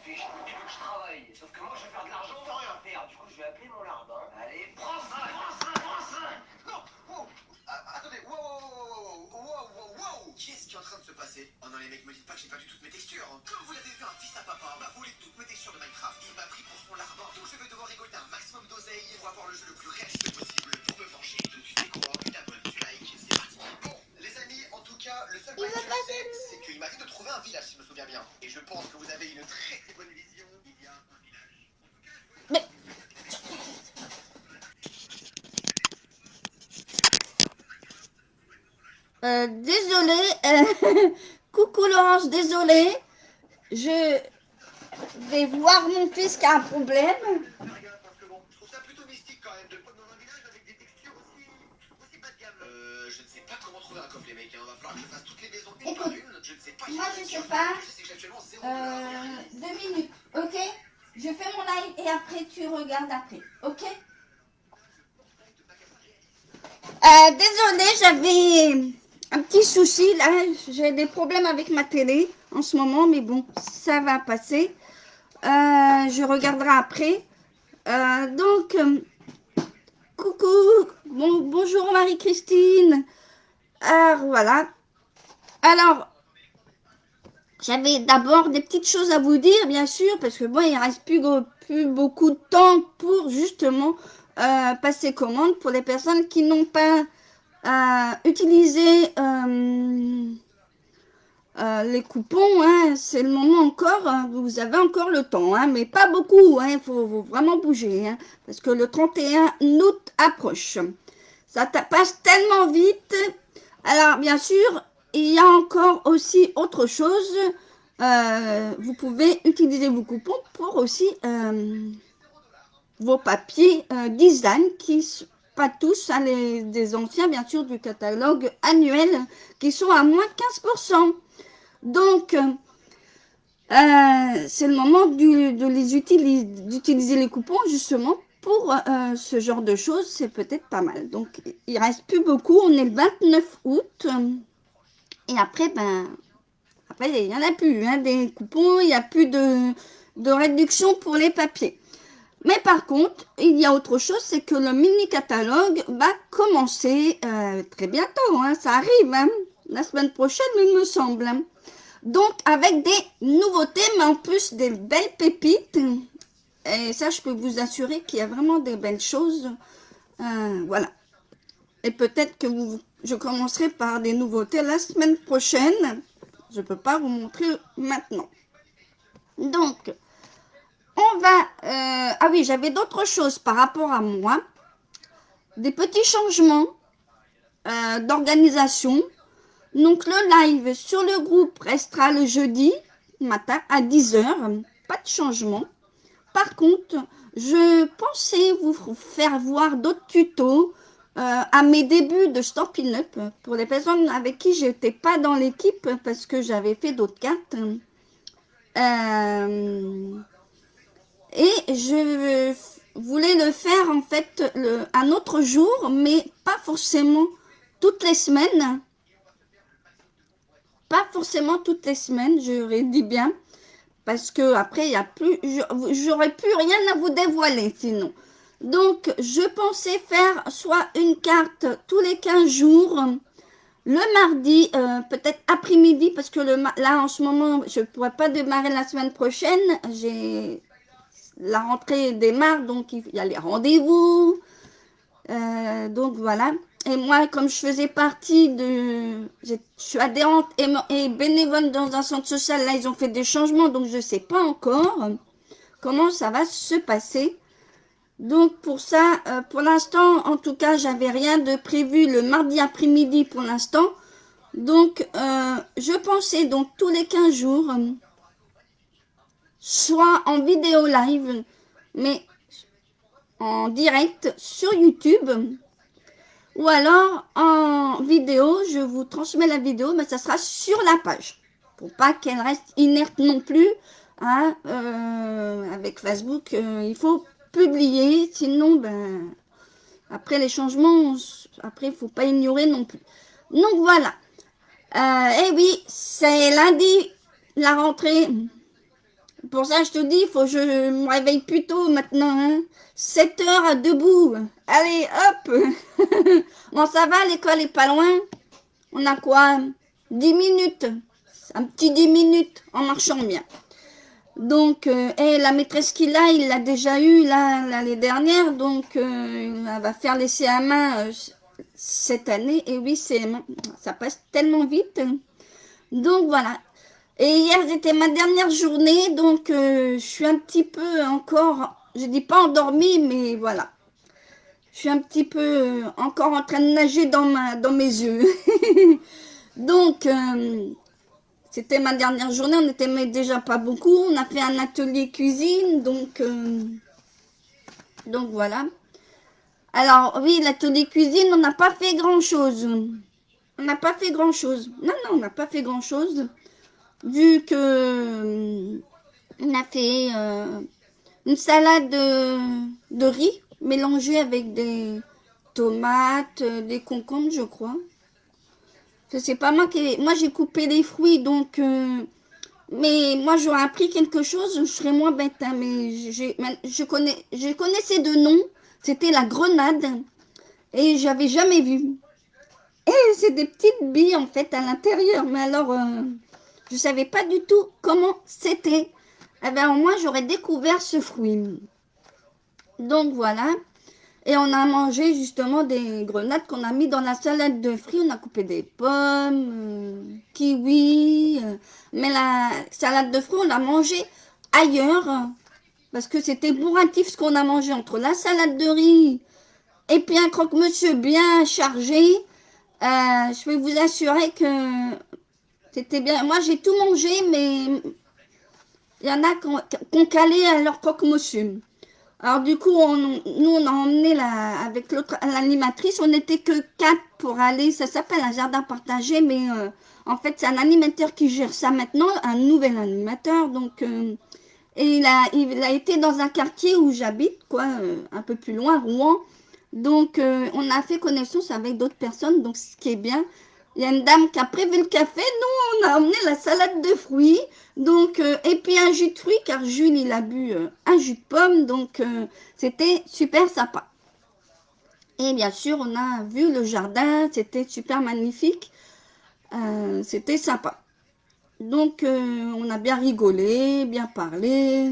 fiche. Tu veux que je travaille. Sauf que moi, je vais faire de l'argent sans rien faire. Du coup, je vais appeler mon larbin. Allez, prends ça, prends ça, prends ça. Non, wow. Attendez, wow. Qu'est-ce qui est en train de se passer? Oh non, les mecs, me dites pas que j'ai perdu toutes mes textures. Comme vous l'avez vu, un fils à papa m'a volé toutes mes textures de Minecraft. Il m'a pris pour son larbin. Donc je vais devoir récolter un maximum d'oseille pour avoir le jeu le plus réaliste possible pour me venger. Donc tu sais quoi? Tu t'abonnes, tu likes, c'est parti. Bon, les amis, en tout cas, le seul bail que je sais, c'est qu'il m'a dit de trouver un village, si je me souviens bien. Et je pense que vous avez une très très bonne vision. Il y a un village. Mais... désolé. Coucou Laurence, désolé. Je vais voir mon fils qui a un problème. Parce que bon, je trouve ça plutôt mystique quand même de prendre dans un village avec des textures aussi bas de gamme. Je ne sais pas comment trouver un coffre, les mecs. Hein. Va falloir que je fasse toutes les maisons une par une. Je ne sais pas. Moi, je sais pas. Je sais que j'ai actuellement 0 $. 2 minutes, ok? Je fais mon live et après tu regardes après, ok? Désolée, j'avais un petit souci là. J'ai des problèmes avec ma télé en ce moment, mais bon, ça va passer. Je regarderai après. Coucou, bonjour Marie-Christine. Voilà. Alors, j'avais d'abord des petites choses à vous dire, bien sûr, parce que bon, il ne reste plus beaucoup de temps pour justement passer commande pour les personnes qui n'ont pas utilisé les coupons. Hein, c'est le moment encore, hein, vous avez encore le temps, hein, mais pas beaucoup, il faut vraiment bouger, hein, parce que le 31 août approche. Ça passe tellement vite. Alors, bien sûr, il y a encore aussi autre chose. Vous pouvez utiliser vos coupons pour aussi vos papiers design qui pas tous, hein, des anciens bien sûr du catalogue annuel qui sont à moins 15%. Donc, c'est le moment d'utiliser les coupons justement pour ce genre de choses, c'est peut-être pas mal. Donc, il reste plus beaucoup, on est le 29 août et après, après, il n'y en a plus, hein, des coupons, il n'y a plus de réduction pour les papiers. Mais par contre, il y a autre chose, c'est que le mini-catalogue va commencer très bientôt, hein, ça arrive, hein, la semaine prochaine, il me semble. Hein. Donc, avec des nouveautés, mais en plus des belles pépites. Et ça, je peux vous assurer qu'il y a vraiment des belles choses. Voilà. Et peut-être que je commencerai par des nouveautés la semaine prochaine. Je ne peux pas vous montrer maintenant. Donc, on va... ah oui, j'avais d'autres choses par rapport à moi. Des petits changements d'organisation. Donc, le live sur le groupe restera le jeudi matin à 10 h. Pas de changement. Par contre, je pensais vous faire voir d'autres tutos à mes débuts de Stampin' Up pour les personnes avec qui je n'étais pas dans l'équipe parce que j'avais fait d'autres cartes. Et je voulais le faire en fait un autre jour, mais pas forcément toutes les semaines. Pas forcément toutes les semaines, j'aurais dit bien. Parce que après, il y a plus, j'aurais plus rien à vous dévoiler sinon. Donc, je pensais faire soit une carte tous les 15 jours, le mardi, peut-être après-midi, parce que là, en ce moment, je ne pourrais pas démarrer la semaine prochaine. La rentrée démarre, donc il y a les rendez-vous. Donc, voilà. Et moi, comme je faisais partie je suis adhérente et bénévole dans un centre social, là, ils ont fait des changements, donc je ne sais pas encore comment ça va se passer. Donc, pour ça, pour l'instant, en tout cas, j'avais rien de prévu le mardi après-midi pour l'instant. Donc, je pensais donc tous les 15 jours, soit en vidéo live, mais en direct sur YouTube. Ou alors, en vidéo, je vous transmets la vidéo, mais ça sera sur la page. Pour pas qu'elle reste inerte non plus. Hein, avec Facebook, il faut publier. Sinon, après les changements, après, il ne faut pas ignorer non plus. Donc, voilà. Et oui, c'est lundi, la rentrée. Pour ça, je te dis, il faut que je me réveille plus tôt maintenant. Hein. 7 heures debout. Allez, hop. Bon, ça va, l'école est pas loin. On a quoi? 10 minutes. Un petit 10 minutes en marchant bien. Donc, et la maîtresse qu'il a, il l'a déjà eu l'année dernière. Donc, elle va faire les CM1 cette année. Et oui, CM1, ça passe tellement vite. Donc, voilà. Et hier, c'était ma dernière journée, donc je suis un petit peu encore, je dis pas endormie, mais voilà. Je suis un petit peu encore en train de nager dans mes yeux. Donc, c'était ma dernière journée, on n'était mais déjà pas beaucoup. On a fait un atelier cuisine, donc voilà. Alors, oui, l'atelier cuisine, on n'a pas fait grand-chose. On n'a pas fait grand-chose. Non, non, on n'a pas fait grand-chose. Vu que on a fait une salade de riz mélangée avec des tomates, des concombres, je crois. C'est pas moi qui... Moi, j'ai coupé les fruits, donc... mais moi, j'aurais appris quelque chose, je serais moins bête. Hein, mais je connaissais de nom. C'était la grenade. Et j'avais jamais vu. Et c'est des petites billes, en fait, à l'intérieur. Mais alors, je savais pas du tout comment c'était. Eh bien, au moins, j'aurais découvert ce fruit. Donc, voilà. Et on a mangé justement des grenades qu'on a mis dans la salade de fruits. On a coupé des pommes, kiwis. Mais la salade de fruits, on l'a mangée ailleurs. Parce que c'était bourratif ce qu'on a mangé entre la salade de riz et puis un croque-monsieur bien chargé. Je vais vous assurer que c'était bien. Moi, j'ai tout mangé, mais il y en a qui ont calé à leur croque-monsieur. Alors du coup, nous on a emmené avec l'animatrice, on n'était que 4 pour aller, ça s'appelle un jardin partagé, mais en fait c'est un animateur qui gère ça maintenant, un nouvel animateur, donc et il a été dans un quartier où j'habite, quoi, un peu plus loin, Rouen, donc on a fait connaissance avec d'autres personnes, donc ce qui est bien. Il y a une dame qui a prévu le café, nous on a emmené la salade de fruits, donc et puis un jus de fruits car Jules il a bu un jus de pomme, donc c'était super sympa. Et bien sûr on a vu le jardin, c'était super magnifique, c'était sympa. Donc on a bien rigolé, bien parlé.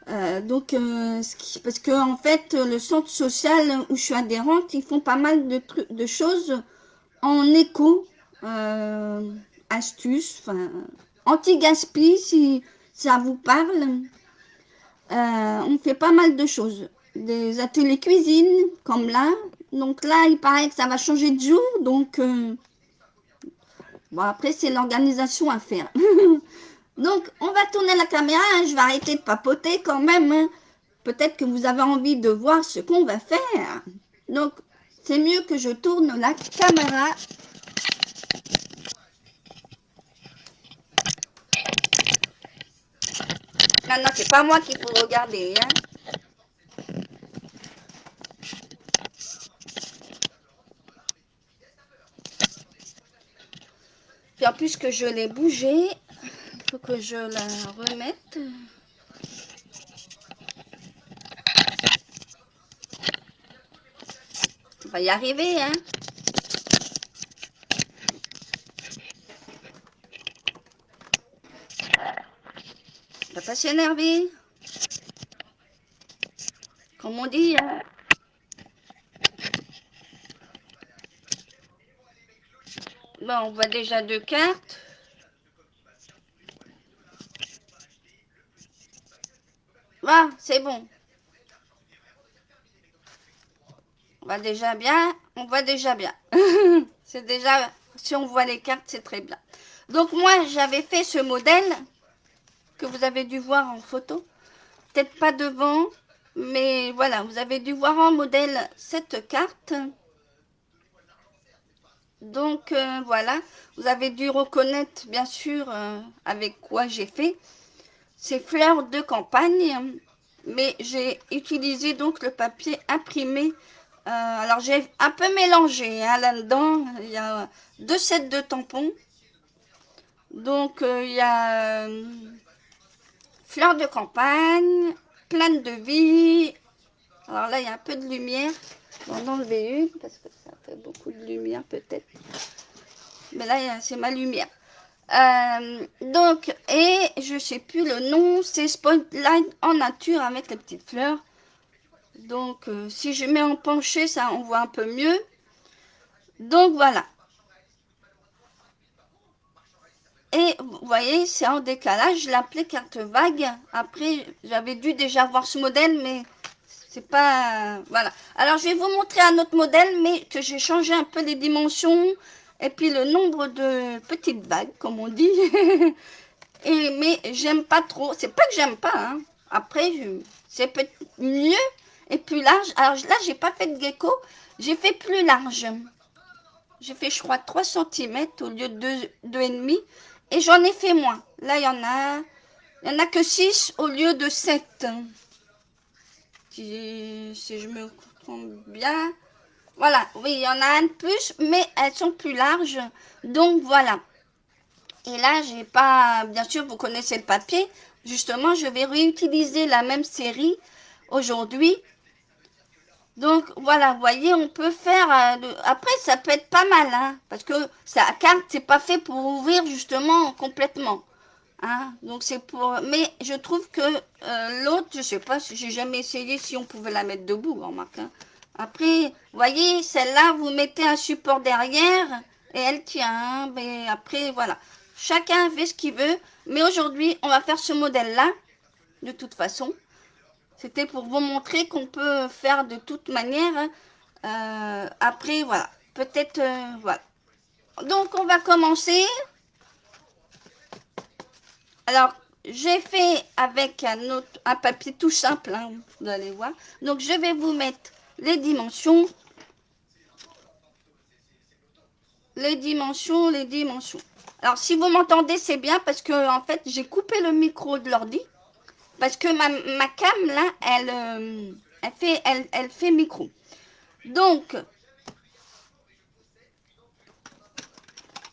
Parce que en fait le centre social où je suis adhérente, ils font pas mal de choses en éco, astuces, enfin, anti-gaspi, si ça vous parle. On fait pas mal de choses. Des ateliers cuisine, comme là. Donc là, il paraît que ça va changer de jour. Donc, bon, après, c'est l'organisation à faire. Donc, on va tourner la caméra. Hein, je vais arrêter de papoter quand même. Hein. Peut-être que vous avez envie de voir ce qu'on va faire. Donc, c'est mieux que je tourne la caméra. Non, non, c'est pas moi qu'il faut regarder. Hein. Puis en plus que je l'ai bougé, il faut que je la remette. On va y arriver, hein. On va pas s'énerver. Comme on dit, hein. Bon, on voit déjà 2 cartes. Voilà, c'est bon. On voit déjà bien. On voit déjà bien. C'est déjà, si on voit les cartes, c'est très bien. Donc moi, j'avais fait ce modèle que vous avez dû voir en photo. Peut-être pas devant, mais voilà, vous avez dû voir en modèle cette carte. Donc voilà, vous avez dû reconnaître bien sûr avec quoi j'ai fait ces fleurs de campagne, mais j'ai utilisé donc le papier imprimé. Alors j'ai un peu mélangé hein, là-dedans, il y a 2 sets de tampons. Donc il y a fleurs de campagne, pleine de vie. Alors là, il y a un peu de lumière. Je vais en enlever une parce que ça fait beaucoup de lumière peut-être. Mais là, c'est ma lumière. Donc, et je sais plus le nom, c'est Spotlight en nature avec les petites fleurs. Donc, si je mets en penché, ça, on voit un peu mieux. Donc, voilà. Et vous voyez, c'est en décalage. Je l'appelais carte vague. Après, j'avais dû déjà voir ce modèle, mais c'est pas... voilà. Alors, je vais vous montrer un autre modèle, mais que j'ai changé un peu les dimensions et puis le nombre de petites vagues, comme on dit. Mais j'aime pas trop. C'est pas que j'aime pas, hein. Après, c'est peut-être mieux et plus large. Alors là, j'ai pas fait de gecko. J'ai fait plus large. J'ai fait, je crois, 3 cm au lieu de 2,5. Et j'en ai fait moins. Là, il y en a que 6 au lieu de 7. Si je me trompe bien. Voilà, oui, il y en a un de plus, mais elles sont plus larges. Donc, voilà. Et là, j'ai pas... Bien sûr, vous connaissez le papier. Justement, je vais réutiliser la même série aujourd'hui. Donc, voilà, vous voyez, on peut faire... Après, ça peut être pas mal, hein, parce que la carte, c'est pas fait pour ouvrir, justement, complètement. Hein, donc, c'est pour... Mais je trouve que l'autre, je sais pas, j'ai jamais essayé si on pouvait la mettre debout, remarque. Hein. Après, vous voyez, celle-là, vous mettez un support derrière et elle tient. Hein, mais après, voilà. Chacun fait ce qu'il veut. Mais aujourd'hui, on va faire ce modèle-là, de toute façon. C'était pour vous montrer qu'on peut faire de toute manière. Après, voilà. Peut-être, voilà. Donc, on va commencer. Alors, j'ai fait avec un papier tout simple, hein, vous allez voir. Donc, je vais vous mettre les dimensions. Les dimensions. Alors, si vous m'entendez, c'est bien parce que, en fait, j'ai coupé le micro de l'ordi. Parce que ma cam, là, elle fait micro. Donc,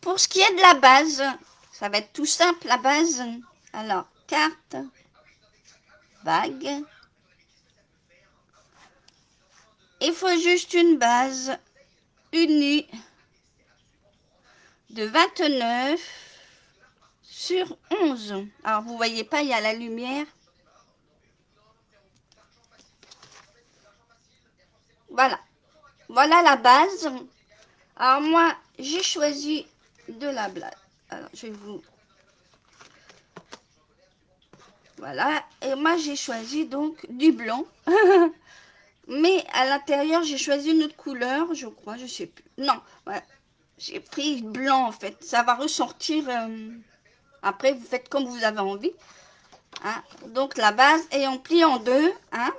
pour ce qui est de la base, ça va être tout simple, la base. Alors, carte, vague. Il faut juste une base unie de 29 sur 11. Alors, vous voyez pas, il y a la lumière. Voilà. Voilà la base. Alors, moi, j'ai choisi de la base. Alors, je vais vous... Voilà. Et moi, j'ai choisi donc du blanc. Mais à l'intérieur, j'ai choisi une autre couleur, je crois, je sais plus. Non, ouais. J'ai pris blanc, en fait. Ça va ressortir... Après, vous faites comme vous avez envie. Hein. Donc, la base, et on plie en deux. Hein.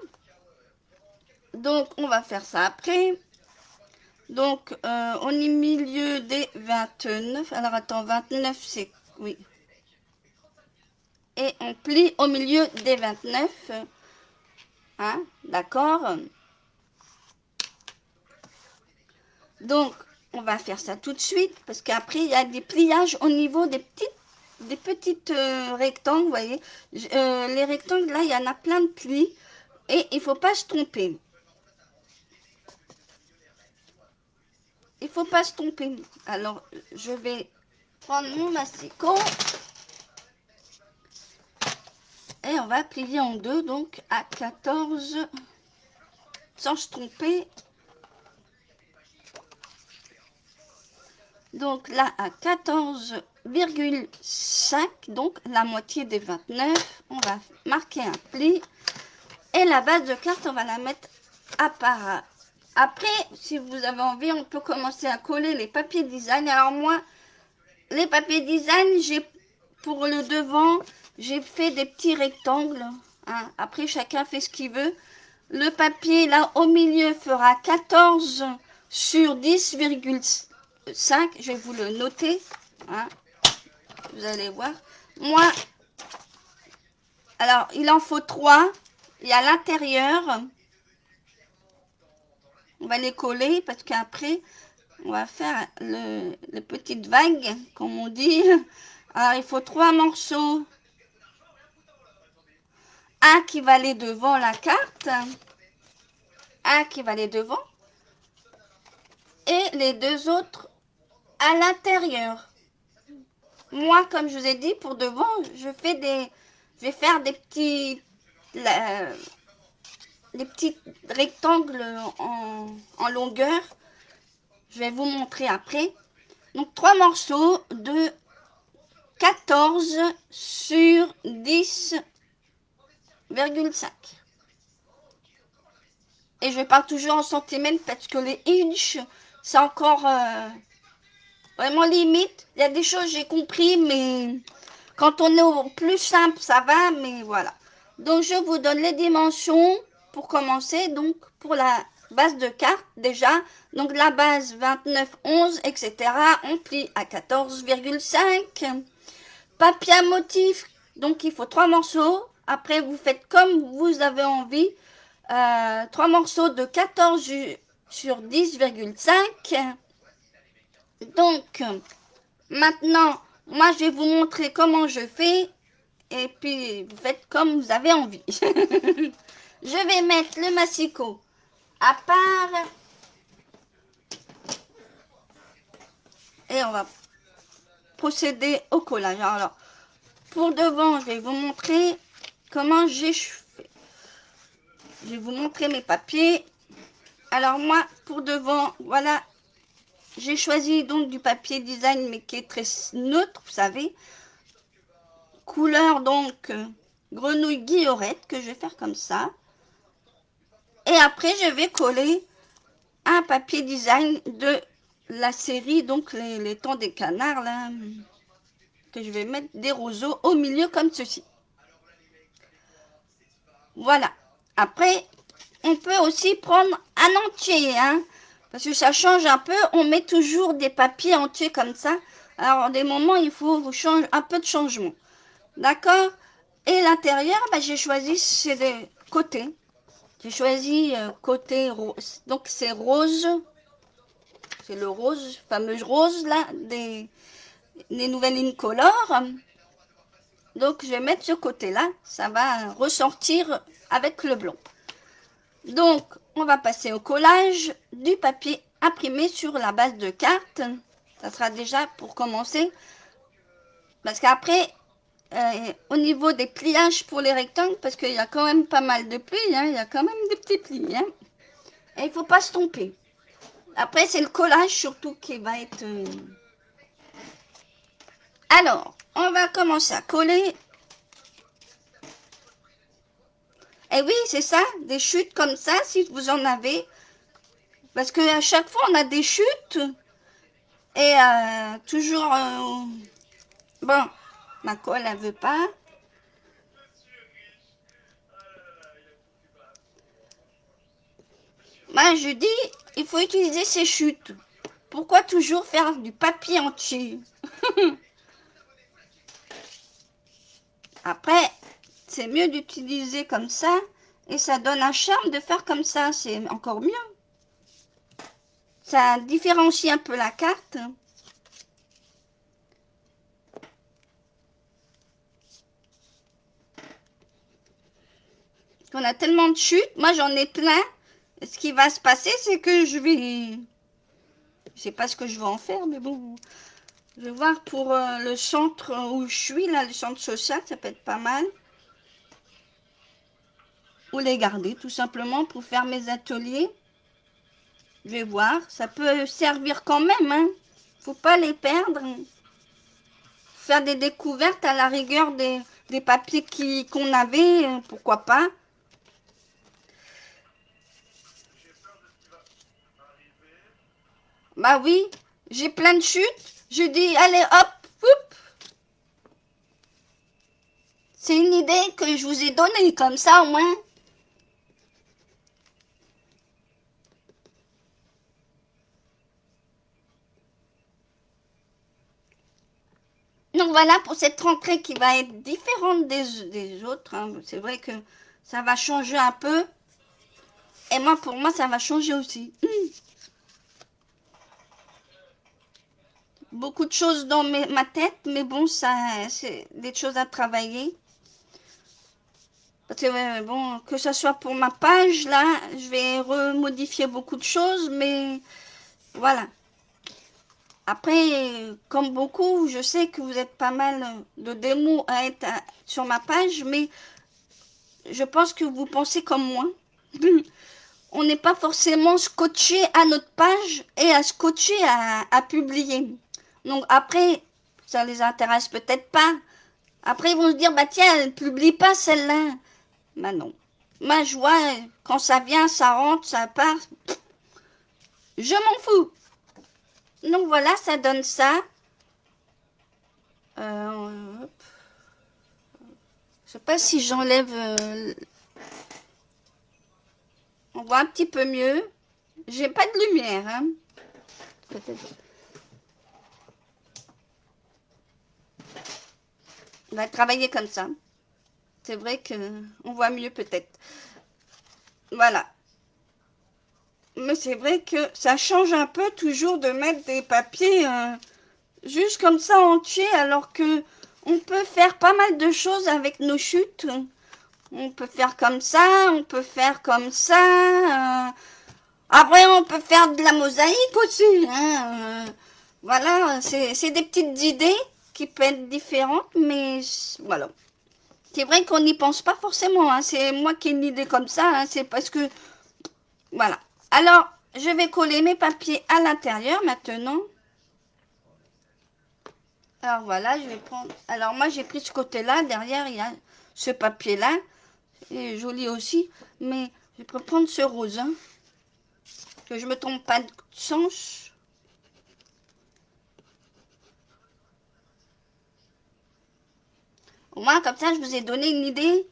Donc, on va faire ça après. Donc, on est milieu des 29. Alors, attends, 29, c'est... Oui. Et on plie au milieu des 29. Hein, d'accord. Donc, on va faire ça tout de suite. Parce qu'après, il y a des pliages au niveau des petites rectangles, vous voyez. Les rectangles, là, il y en a plein de plis. Et il ne faut pas se tromper. Il ne faut pas se tromper. Alors, je vais prendre mon massicot. Et on va plier en deux, donc à 14, sans se tromper. Donc là, à 14,5, donc la moitié des 29, on va marquer un pli. Et la base de carte, on va la mettre à part. Après, si vous avez envie, on peut commencer à coller les papiers design. Alors moi, les papiers design, pour le devant, j'ai fait des petits rectangles. Hein. Après, chacun fait ce qu'il veut. Le papier, là, au milieu, fera 14 sur 10,5. Je vais vous le noter. Hein. Vous allez voir. Moi, alors, il en faut 3. Et à l'intérieur, on va les coller parce qu'après, on va faire les petites vagues, comme on dit. Alors, il faut 3 morceaux un qui va aller devant la carte, un qui va aller devant, et les deux autres à l'intérieur. Moi, comme je vous ai dit, pour devant, je vais faire des petits rectangles en longueur. Je vais vous montrer après. Donc, 3 morceaux de 14 sur 10,5. Et je parle toujours en centimètres parce que les inches, c'est encore vraiment limite. Il y a des choses j'ai compris, mais quand on est au plus simple, ça va, mais voilà. Donc, je vous donne les dimensions pour commencer. Donc, pour la base de carte, déjà. Donc, la base 29, 11, etc. On plie à 14,5. Papier à motif. Donc, il faut 3 morceaux. Après, vous faites comme vous avez envie. 3 morceaux de 14 sur 10,5. Donc, maintenant, moi, je vais vous montrer comment je fais. Et puis, vous faites comme vous avez envie. Je vais mettre le massicot à part. Et on va procéder au collage. Alors, pour devant, je vais vous montrer comment j'ai fait. Je vais vous montrer mes papiers. Alors, moi, pour devant, voilà. J'ai choisi donc du papier design, mais qui est très neutre, vous savez. Couleur, donc, grenouille guillorette, que je vais faire comme ça. Et après, je vais coller un papier design de la série, donc les temps des canards, là, que je vais mettre des roseaux au milieu comme ceci. Voilà. Après, on peut aussi prendre un entier, hein, parce que ça change un peu. On met toujours des papiers entiers comme ça. Alors, des moments, il faut changer un peu de changement. D'accord? Et l'intérieur, j'ai choisi, c'est des côtés. J'ai choisi côté rose. Donc, c'est rose. C'est le rose, fameux rose, là, des nouvelles incolores. Donc, je vais mettre ce côté-là. Ça va ressortir avec le blanc. Donc, on va passer au collage du papier imprimé sur la base de carte. Ça sera déjà pour commencer. Parce qu'après, au niveau des pliages pour les rectangles, parce qu'il y a quand même pas mal de plis, hein, il y a quand même des petits plis. Hein, et il ne faut pas se tromper. Après, c'est le collage surtout qui va être... Alors, on va commencer à coller. Et oui, c'est ça, des chutes comme ça, si vous en avez. Parce qu'à chaque fois, on a des chutes. Et toujours... bon, ma colle, elle veut pas. Moi, je dis, il faut utiliser ces chutes. Pourquoi toujours faire du papier entier? Après, c'est mieux d'utiliser comme ça. Et ça donne un charme de faire comme ça. C'est encore mieux. Ça différencie un peu la carte. On a tellement de chutes. Moi, j'en ai plein. Ce qui va se passer, c'est que je vais... Je sais pas ce que je vais en faire, mais bon... Je vais voir pour le centre où je suis, là, le centre social, ça peut être pas mal. Ou les garder, tout simplement, pour faire mes ateliers. Je vais voir. Ça peut servir quand même, hein. Faut pas les perdre. Faire des découvertes à la rigueur des papiers qu'on avait, pourquoi pas. Bah oui, j'ai plein de chutes. Je dis, allez, hop, hop. C'est une idée que je vous ai donnée, comme ça au moins. Donc voilà pour cette rentrée qui va être différente des autres. Hein. C'est vrai que ça va changer un peu. Et moi, pour moi, ça va changer aussi. Beaucoup de choses dans ma tête, mais bon, ça, c'est des choses à travailler. bon, que ce soit pour ma page, là, je vais remodifier beaucoup de choses, mais voilà. Après, comme beaucoup, je sais que vous êtes pas mal de démos à être sur ma page, mais je pense que vous pensez comme moi. On n'est pas forcément scotché à notre page et à scotcher à publier. Donc après, ça les intéresse peut-être pas. Après, ils vont se dire, bah tiens, elle publie pas celle-là. Bah non. Moi, je vois, quand ça vient, ça rentre, ça part. Je m'en fous. Donc voilà, ça donne ça. Je sais pas si j'enlève... on voit un petit peu mieux. J'ai pas de lumière, hein. Peut-être. On va travailler comme ça. C'est vrai que on voit mieux peut-être. Voilà. Mais c'est vrai que ça change un peu toujours de mettre des papiers juste comme ça entiers, alors que on peut faire pas mal de choses avec nos chutes. On peut faire comme ça, on peut faire comme ça. Après, on peut faire de la mosaïque aussi. Hein. Voilà, c'est des petites idées qui peuvent être différentes, mais voilà. C'est vrai qu'on n'y pense pas forcément. Hein. C'est moi qui ai une idée comme ça. Hein. C'est parce que... Voilà. Alors, je vais coller mes papiers à l'intérieur maintenant. Alors voilà, je vais prendre... Alors moi, j'ai pris ce côté-là. Derrière, il y a ce papier-là. Il est joli aussi. Mais je vais prendre ce rose. Hein. Que je ne me trompe pas de sens. Au moins, comme ça, je vous ai donné une idée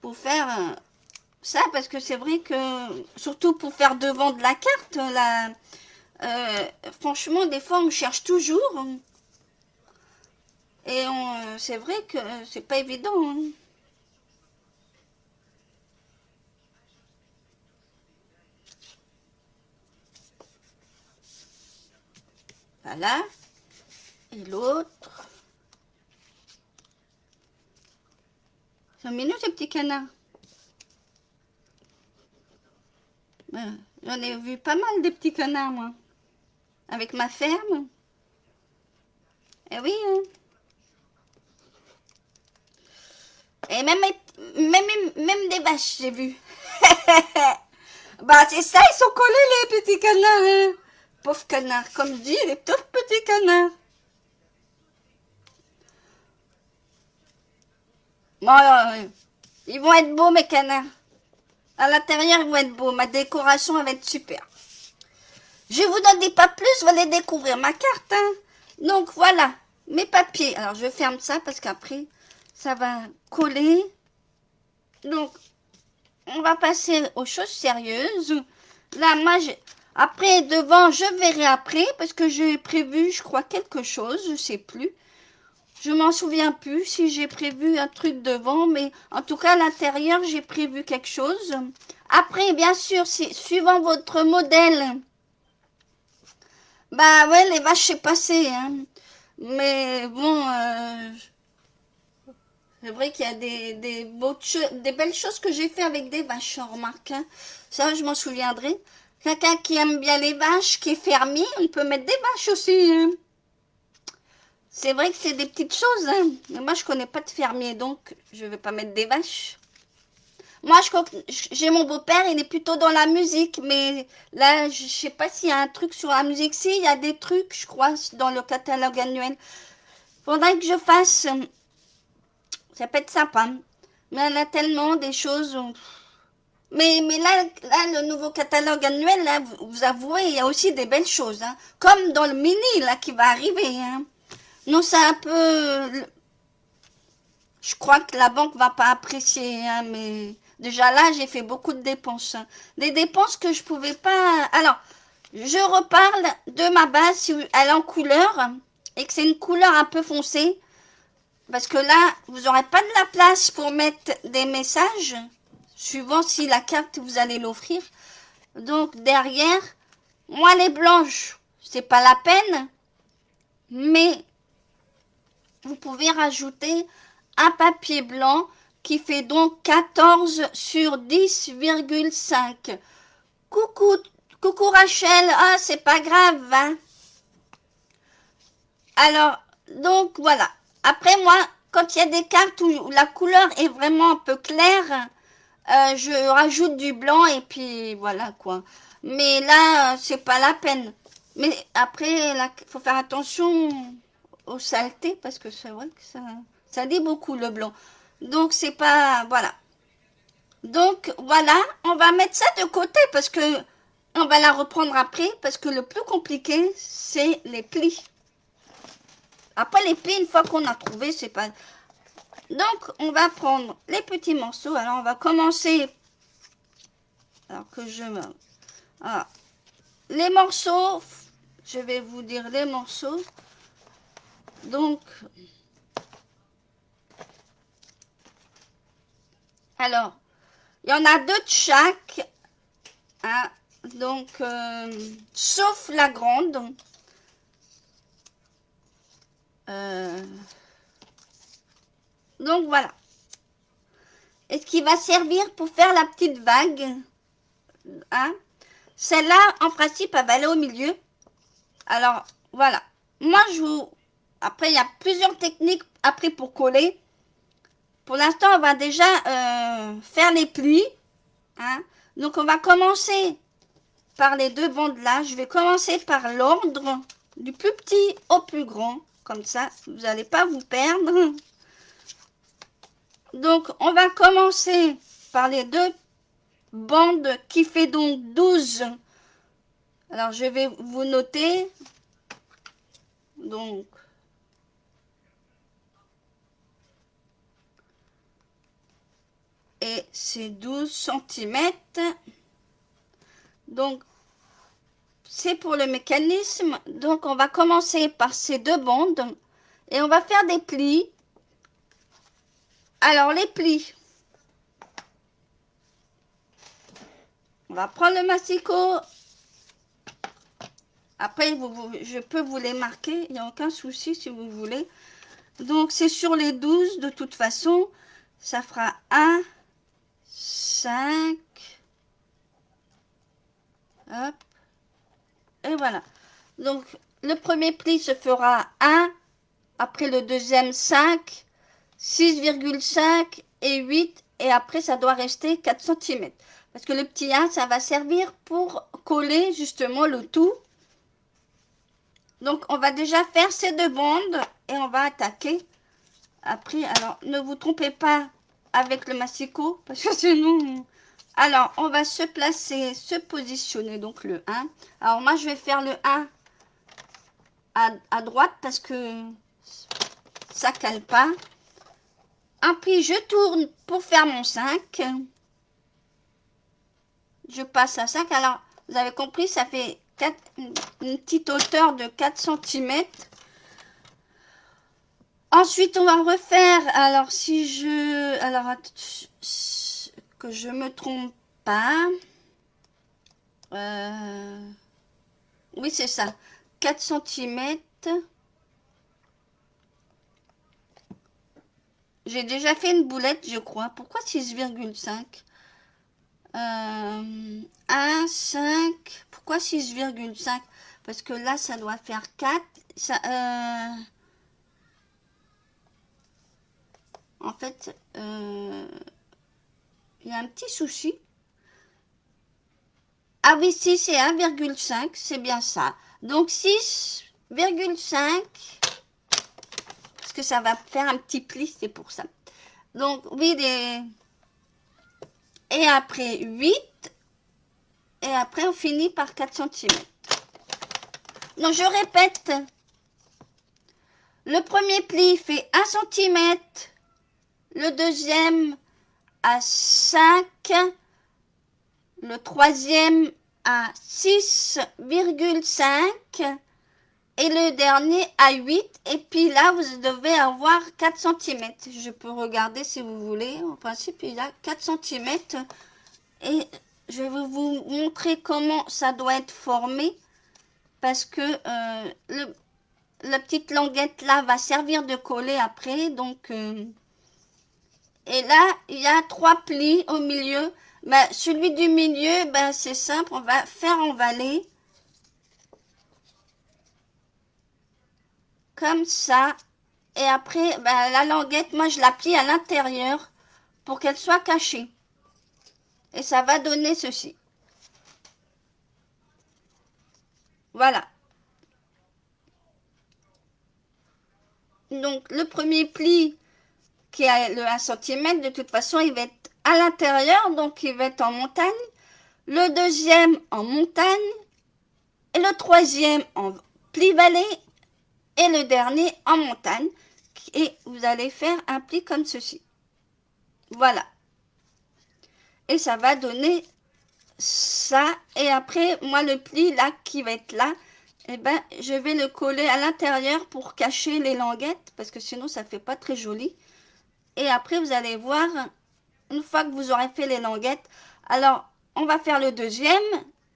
pour faire ça. Parce que c'est vrai que, surtout pour faire devant de la carte, là, franchement, des fois, on cherche toujours. Et c'est vrai que c'est pas évident. Hein. Voilà. Et l'autre. C'est mignon ces petits canards. J'en ai vu pas mal de petits canards, moi. Avec ma ferme. Eh oui. Hein. Et même des vaches, j'ai vu. Bah, c'est ça, ils sont collés, les petits canards. Hein. Pauvres canards, comme je dis, les pauvres petits canards. Bon, ils vont être beaux, mes canards. À l'intérieur, ils vont être beaux. Ma décoration, elle va être super. Je vous en dis pas plus, vous allez découvrir ma carte. Hein. Donc, voilà, mes papiers. Alors, je ferme ça parce qu'après, ça va coller. Donc, on va passer aux choses sérieuses. Là, moi, après, devant, je verrai après parce que j'ai prévu, je crois, quelque chose. Je sais plus. Je m'en souviens plus si j'ai prévu un truc devant, mais en tout cas, à l'intérieur, j'ai prévu quelque chose. Après, bien sûr, suivant votre modèle, bah ouais, les vaches, c'est passé, hein. Mais bon, c'est vrai qu'il y a des belles choses que j'ai fait avec des vaches, on remarque. Hein. Ça, je m'en souviendrai. Quelqu'un qui aime bien les vaches, qui est fermier, on peut mettre des vaches aussi. Hein. C'est vrai que c'est des petites choses. Hein. Mais moi, je connais pas de fermier, donc je vais pas mettre des vaches. Moi, j'ai mon beau-père, il est plutôt dans la musique, mais là, je sais pas s'il y a un truc sur la musique. Si, il y a des trucs, je crois, dans le catalogue annuel. Faudrait que je fasse. Ça peut être sympa. Mais il y a tellement des choses. Mais là, le nouveau catalogue annuel, là, vous avouez, il y a aussi des belles choses. Hein. Comme dans le mini, là, qui va arriver. Hein. Non, c'est un peu... Je crois que la banque va pas apprécier, hein, mais... Déjà là, j'ai fait beaucoup de dépenses. Hein. Des dépenses que je pouvais pas... Alors, je reparle de ma base, si elle est en couleur, et que c'est une couleur un peu foncée. Parce que là, vous n'aurez pas de la place pour mettre des messages, suivant si la carte, vous allez l'offrir. Donc, derrière, moi, les blanches, c'est pas la peine, mais vous pouvez rajouter un papier blanc qui fait donc 14 sur 10,5. Coucou, coucou Rachel, ah c'est pas grave, hein. Alors, donc voilà. Après moi, quand il y a des cartes où la couleur est vraiment un peu claire, je rajoute du blanc et puis voilà quoi. Mais là, c'est pas la peine. Mais après, il faut faire attention aux saletés parce que c'est vrai que ça dit beaucoup le blanc. Donc c'est pas, voilà. Donc voilà, on va mettre ça de côté parce que on va la reprendre après parce que le plus compliqué, c'est les plis. Après les plis, une fois qu'on a trouvé, c'est pas... Donc, on va prendre les petits morceaux. Alors, on va commencer. Alors que je me... Alors, les morceaux, je vais vous dire les morceaux. Donc, alors, il y en a 2 de chaque. Hein, donc, sauf la grande. Donc, voilà. Et ce qui va servir pour faire la petite vague. Hein, celle-là, en principe, elle va aller au milieu. Alors, voilà. Moi, je vous... Après, il y a plusieurs techniques après pour coller. Pour l'instant, on va déjà faire les plis. Hein. Donc, on va commencer par les 2 bandes là. Je vais commencer par l'ordre du plus petit au plus grand. Comme ça, vous n'allez pas vous perdre. Donc, on va commencer par les 2 bandes qui fait donc 12. Alors, je vais vous noter. Donc, et c'est 12 cm. Donc, c'est pour le mécanisme. Donc, on va commencer par ces 2 bandes et on va faire des plis. Alors, les plis. On va prendre le massicot. Après, je peux vous les marquer. Il n'y a aucun souci si vous voulez. Donc, c'est sur les 12 de toute façon. Ça fera 1, 5. Hop. Et voilà. Donc, le premier pli se fera 1. Après le deuxième, 5. 6,5 et 8. Et après, ça doit rester 4 cm. Parce que le petit 1, ça va servir pour coller justement le tout. Donc, on va déjà faire ces 2 bandes et on va attaquer. Après, alors, ne vous trompez pas avec le massicot parce que sinon... Alors, on va se placer, se positionner, donc le 1. Alors, moi, je vais faire le 1 à droite parce que ça cale pas. Puis, je tourne pour faire mon 5. Je passe à 5. Alors, vous avez compris, ça fait une petite hauteur de 4 cm. Ensuite, on va refaire. Alors, si je... Alors, que je me trompe pas. Oui, c'est ça. 4 cm. J'ai déjà fait une boulette, je crois. Pourquoi 6,5 1, 5. Pourquoi 6,5? Parce que là, ça doit faire 4. Ça, en fait, il y a un petit souci. Ah oui, si, c'est 1,5. C'est bien ça. Donc, 6,5. Parce que ça va faire un petit pli, c'est pour ça. Donc, oui, et après 8. Et après, on finit par 4 cm. Donc, je répète. Le premier pli fait 1 cm. Le deuxième à 5. Le troisième à 6,5. Et le dernier à 8. Et puis là, vous devez avoir 4 cm. Je peux regarder si vous voulez. En principe, il y a 4 cm. Et je vais vous montrer comment ça doit être formé. Parce que la petite languette là va servir de coller après. Donc, Et là, il y a 3 plis au milieu. Ben, celui du milieu, ben, c'est simple, on va faire envaler. Comme ça. Et après, ben, la languette, moi, je la plie à l'intérieur pour qu'elle soit cachée. Et ça va donner ceci. Voilà. Donc, le premier pli qui a le 1 cm, de toute façon, il va être à l'intérieur, donc il va être en montagne. Le deuxième en montagne. Et le troisième en pli vallée. Et le dernier en montagne. Et vous allez faire un pli comme ceci. Voilà. Et ça va donner ça. Et après, moi, le pli là, qui va être là, eh ben, je vais le coller à l'intérieur pour cacher les languettes. Parce que sinon, ça fait pas très joli. Et après, vous allez voir, une fois que vous aurez fait les languettes, alors, on va faire le deuxième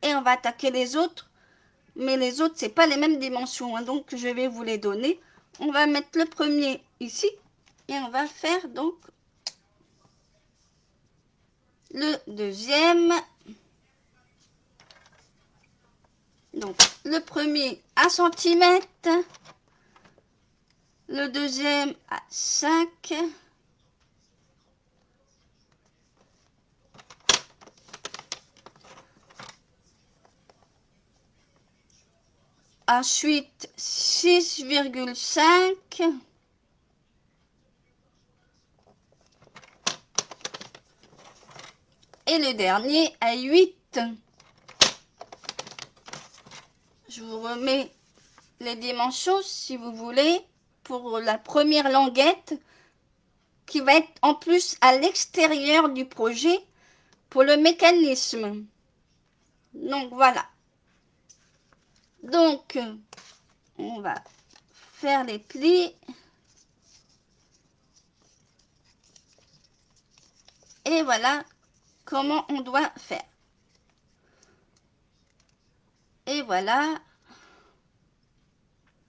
et on va attaquer les autres. Mais les autres, c'est pas les mêmes dimensions, hein, donc je vais vous les donner. On va mettre le premier ici et on va faire donc le deuxième. Donc, le premier à 1 cm, le deuxième à 5. Ensuite, 6,5. Et le dernier à 8. Je vous remets les dimensions si vous voulez pour la première languette qui va être en plus à l'extérieur du projet pour le mécanisme. Donc voilà. Donc on va faire les plis. Et voilà comment on doit faire. Et voilà.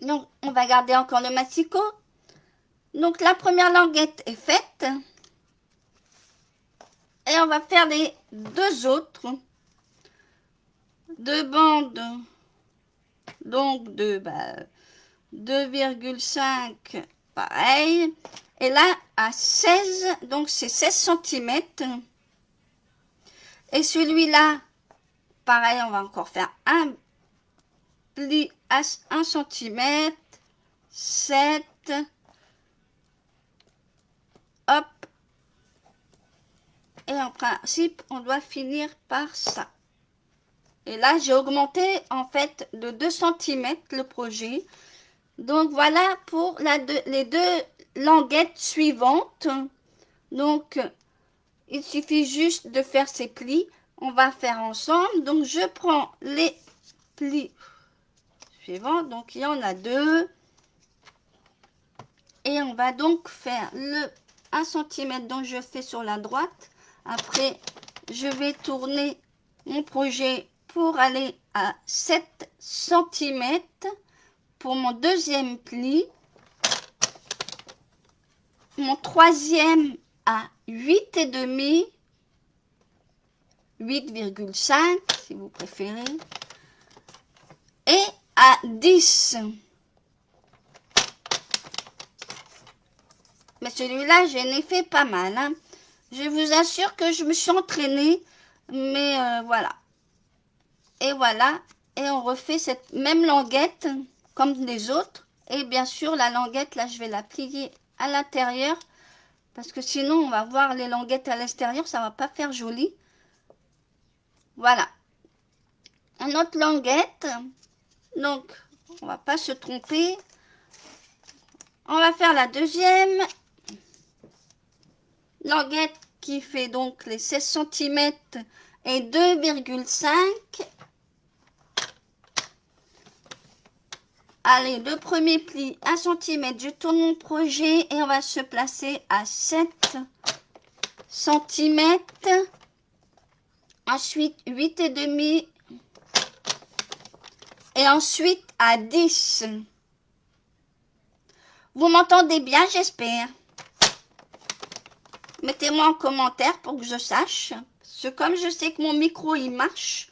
Donc, on va garder encore le massicot. Donc, la première languette est faite. Et on va faire les deux autres. Deux bandes. Donc, de 2,5. Pareil. Et là, à 16. Donc, c'est 16 cm. Et celui-là, pareil, on va encore faire un pli à 1 cm, 7, hop, et en principe, on doit finir par ça. Et là, j'ai augmenté en fait de 2 cm le projet. Donc voilà pour les deux languettes suivantes. Donc, il suffit juste de faire ces plis. On va faire ensemble. Donc, je prends les plis suivants. Donc, il y en a 2. Et on va donc faire le 1 cm dont je fais sur la droite. Après, je vais tourner mon projet pour aller à 7 cm pour mon deuxième pli. Mon troisième à 8,5, 8,5 si vous préférez, et à 10. Mais celui-là, j'en ai fait pas mal. Hein. Je vous assure que je me suis entraînée, mais voilà. Et voilà, et on refait cette même languette comme les autres. Et bien sûr, la languette, là, je vais la plier à l'intérieur. Parce que sinon, on va voir les languettes à l'extérieur, ça va pas faire joli. Voilà. Une autre languette. Donc, on va pas se tromper. On va faire la deuxième languette qui fait donc les 16 cm et 2,5. Allez, le premier pli, 1 cm, je tourne mon projet et on va se placer à 7 cm. Ensuite, 8,5. Et ensuite, à 10. Vous m'entendez bien, j'espère. Mettez-moi en commentaire pour que je sache. Parce que comme je sais que mon micro, il marche.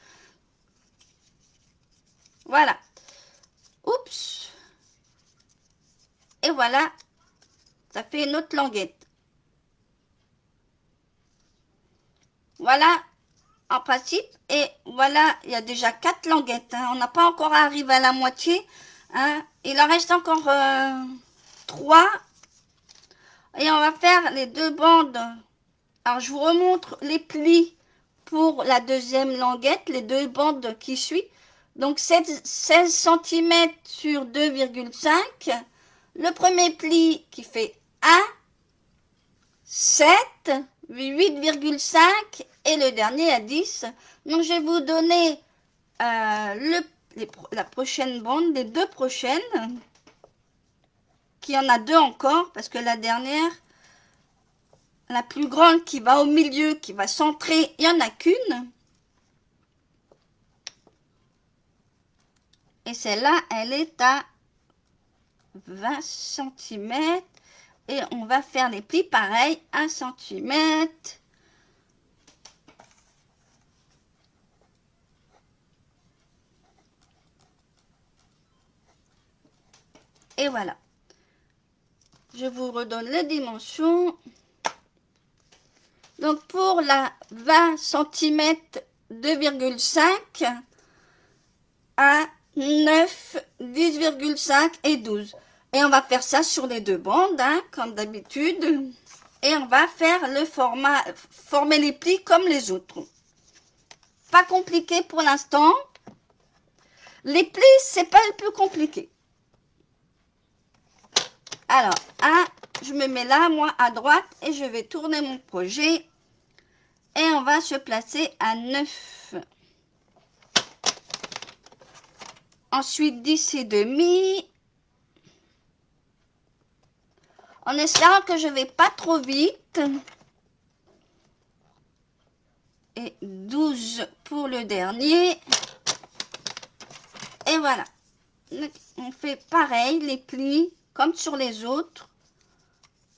Voilà. Oups. Et voilà. Ça fait une autre languette. Voilà, en principe. Et voilà, il y a déjà 4 languettes. Hein. On n'a pas encore arrivé à la moitié. Hein. Il en reste encore 3. Et on va faire les 2 bandes. Alors, je vous remontre les plis pour la deuxième languette, les 2 bandes qui suivent. Donc, 16 cm sur 2,5. Le premier pli qui fait 1, 7, 8,5 et le dernier à 10. Donc, je vais vous donner la prochaine bande, les 2 prochaines. Qu'il y en a 2 encore parce que la dernière, la plus grande qui va au milieu, qui va centrer, il n'y en a qu'une. Et celle-là, elle est à 20 cm. Et on va faire les plis pareil, 1 cm. Et voilà. Je vous redonne les dimensions. Donc pour la 20 cm 2,5 à 9, 10,5 et 12. Et on va faire ça sur les 2 bandes, hein, comme d'habitude. Et on va faire le format, former les plis comme les autres. Pas compliqué pour l'instant. Les plis, c'est pas le plus compliqué. Alors, je me mets là, moi, à droite, et je vais tourner mon projet. Et on va se placer à 9. Ensuite, 10 et demi. En espérant que je ne vais pas trop vite. Et 12 pour le dernier. Et voilà. On fait pareil, les plis, comme sur les autres.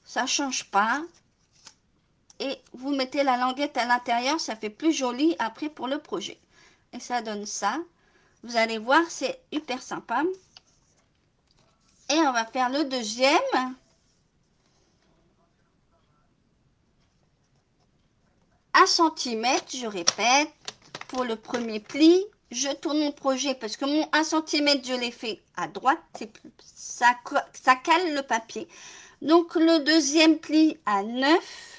Ça ne change pas. Et vous mettez la languette à l'intérieur, ça fait plus joli après pour le projet. Et ça donne ça. Vous allez voir, c'est hyper sympa. Et on va faire le deuxième. 1 cm, je répète, pour le premier pli. Je tourne mon projet parce que mon 1 cm, je l'ai fait à droite. Ça cale le papier. Donc, le deuxième pli à 9.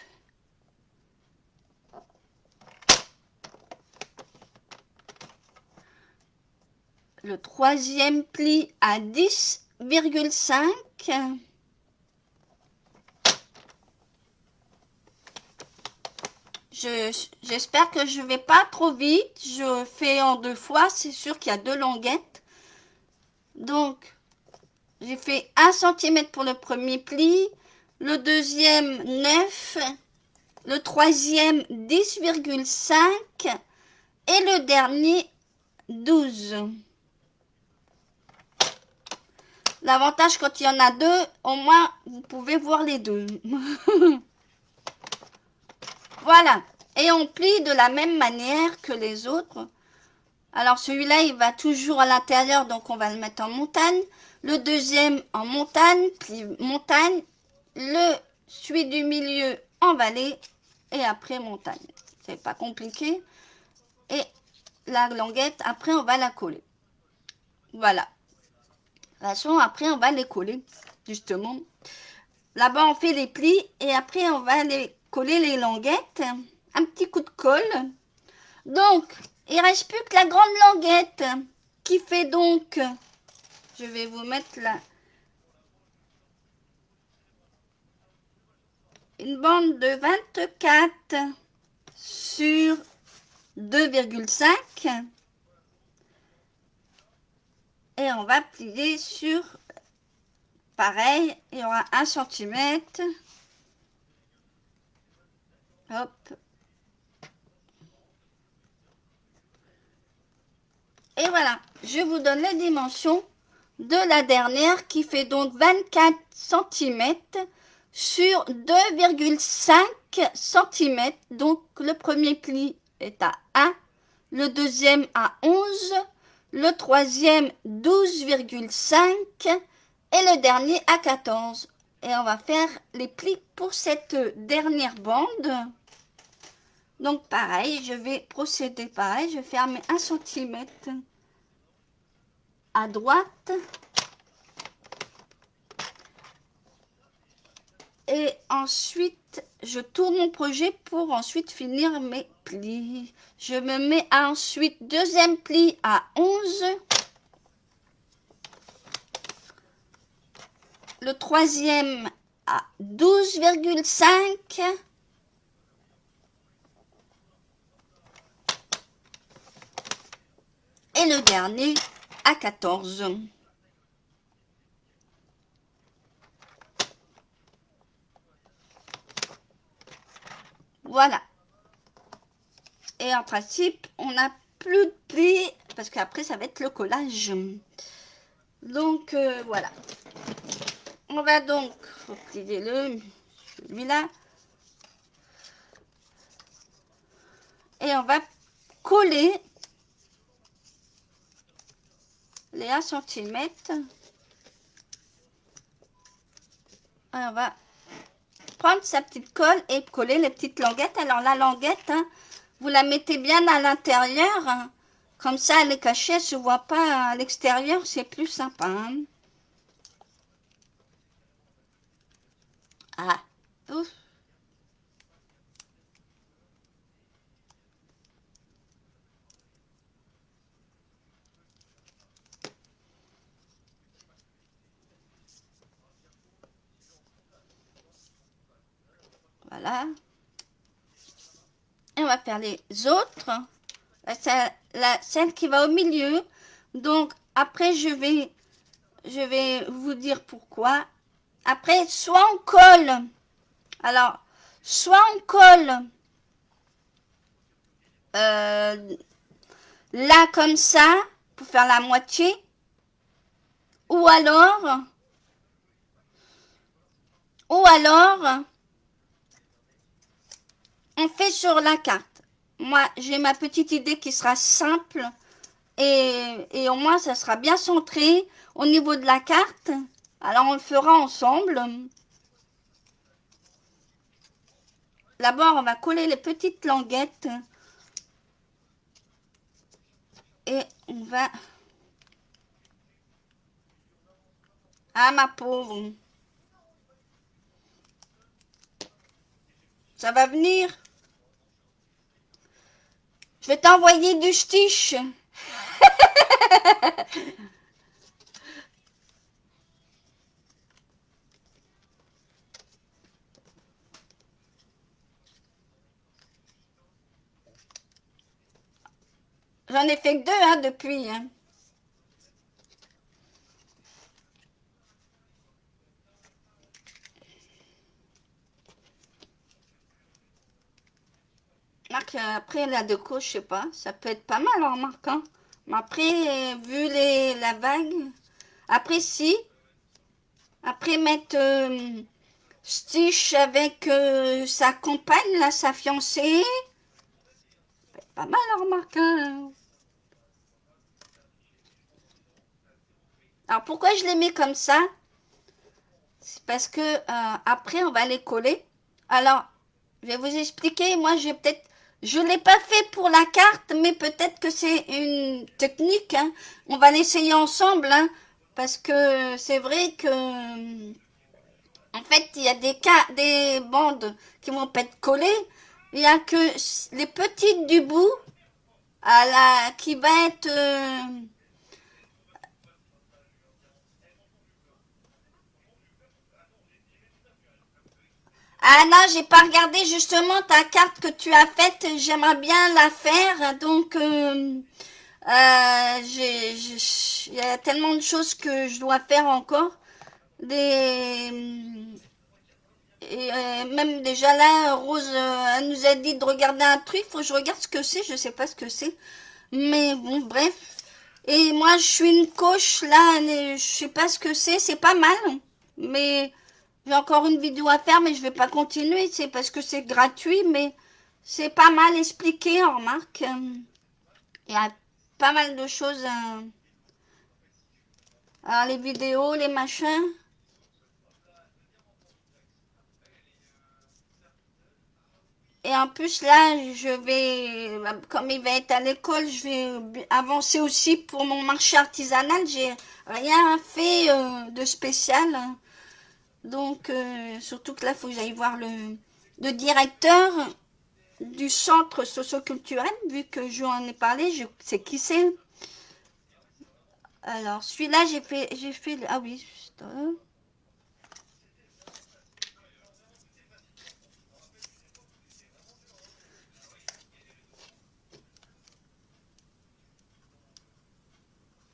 Le troisième pli à 10,5. J'espère que je ne vais pas trop vite. Je fais en 2 fois. C'est sûr qu'il y a 2 languettes. Donc, j'ai fait 1 cm pour le premier pli. Le deuxième, 9. Le troisième, 10,5. Et le dernier, 12. L'avantage, quand il y en a 2, au moins, vous pouvez voir les 2. Voilà. Et on plie de la même manière que les autres. Alors, celui-là, il va toujours à l'intérieur, donc on va le mettre en montagne. Le deuxième en montagne, pli montagne. Celui du milieu en vallée. Et après, montagne. C'est pas compliqué. Et la languette, après, on va la coller. Voilà. De toute façon, après, on va les coller, justement. Là-bas, on fait les plis et après, on va les coller les languettes. Un petit coup de colle. Donc, il ne reste plus que la grande languette qui fait donc... Je vais vous mettre là. Une bande de 24 sur 2,5. Et on va plier sur, pareil, il y aura 1 cm. Hop. Et voilà, je vous donne les dimensions de la dernière qui fait donc 24 cm sur 2,5 cm. Donc, le premier pli est à 1, le deuxième à 11, le troisième 12,5 et le dernier à 14. Et on va faire les plis pour cette dernière bande. Donc, pareil, je vais procéder pareil. Je vais faire mes 1 cm à droite. Et ensuite, je tourne mon projet pour ensuite finir mes plis. Je me mets ensuite deuxième pli à 11. Le troisième à 12,5. Et le dernier à 14. Voilà. Et en principe, on n'a plus de plis parce qu'après, ça va être le collage. Donc, voilà. On va donc, faut plier celui-là. Et on va coller les 1 cm. Et on va prendre sa petite colle et coller les petites languettes. Alors la languette, hein, vous la mettez bien à l'intérieur. Hein. Comme ça, elle est cachée, elle ne se voit pas à l'extérieur. C'est plus sympa. Hein. Ah, ouf. Voilà. Et on va faire les autres. Celle qui va au milieu. Donc, après, je vais vous dire pourquoi. Après, soit on colle. Alors, soit on colle là comme ça, pour faire la moitié. Ou alors, on fait sur la carte. Moi, j'ai ma petite idée qui sera simple et au moins, ça sera bien centré au niveau de la carte. Alors, on le fera ensemble. D'abord, on va coller les petites languettes et on va... Ah, ma pauvre. Ça va venir. Je vais t'envoyer du stitch. J'en ai fait que 2 hein, depuis. Hein. Marc, après la déco, je sais pas, ça peut être pas mal en marquant. Mais après, vu la vague, après si, après mettre Stitch avec sa compagne, là, sa fiancée, ça peut être pas mal en marquant. Alors pourquoi je les mets comme ça? C'est parce que après on va les coller. Alors, je vais vous expliquer, moi j'ai peut-être... Je ne l'ai pas fait pour la carte, mais peut-être que c'est une technique. Hein. On va l'essayer ensemble, hein, parce que c'est vrai que, en fait, il y a des bandes qui vont pas être collées. Il n'y a que les petites du bout qui va être... Ah non, j'ai pas regardé justement ta carte que tu as faite. J'aimerais bien la faire. Donc, il y a tellement de choses que je dois faire encore. Et même déjà là, Rose, elle nous a dit de regarder un truc. Faut que je regarde ce que c'est. Je sais pas ce que c'est. Mais bon, bref. Et moi, je suis une coche là. Je sais pas ce que c'est. C'est pas mal. Mais J'ai encore une vidéo à faire, mais je vais pas continuer. C'est parce que c'est gratuit, mais c'est pas mal expliqué, on remarque. Il y a pas mal de choses. Alors, les vidéos, les machins. Et en plus, là, je vais, comme il va être à l'école, je vais avancer aussi pour mon marché artisanal. J'ai rien fait de spécial. Donc, surtout que là, il faut que j'aille voir le directeur du centre socioculturel, vu que je lui en ai parlé, je sais qui c'est. Alors, celui-là, j'ai fait, ah oui,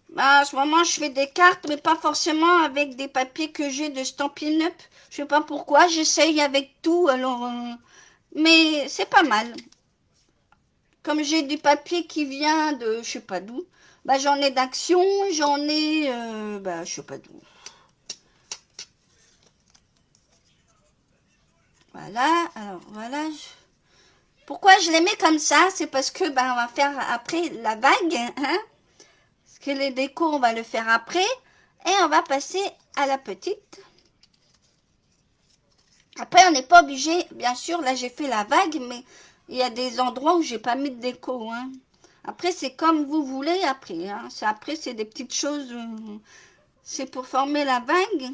bah, en ce moment, je fais des cartes, mais pas forcément avec des papiers que j'ai de Stampin' Up. Je sais pas pourquoi, j'essaye avec tout, alors, mais c'est pas mal. Comme j'ai du papier qui vient de, je sais pas d'où, bah, j'en ai d'Action, j'en ai, bah, je sais pas d'où. Voilà, alors voilà. Pourquoi je les mets comme ça? C'est parce que bah, on va faire après la vague, hein? Parce que les décos, on va le faire après. Et on va passer à la petite. Après, on n'est pas obligé, bien sûr, là j'ai fait la vague, mais il y a des endroits où j'ai pas mis de déco, hein. Après, c'est comme vous voulez après, hein. Après, c'est des petites choses, c'est pour former la vague.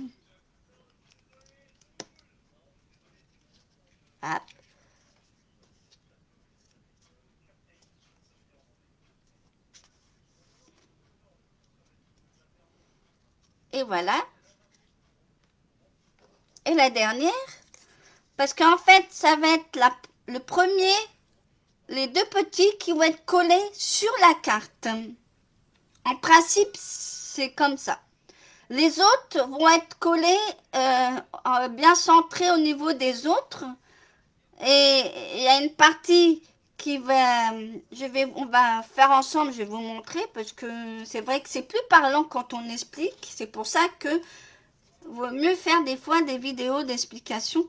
Hop. Et voilà. Et la dernière, parce qu'en fait, ça va être le premier, les deux petits qui vont être collés sur la carte. En principe, c'est comme ça. Les autres vont être collés bien centrés au niveau des autres. Et il y a une partie qui va, on va faire ensemble, je vais vous montrer parce que c'est vrai que c'est plus parlant quand on explique. C'est pour ça que vaut mieux faire des fois des vidéos d'explication.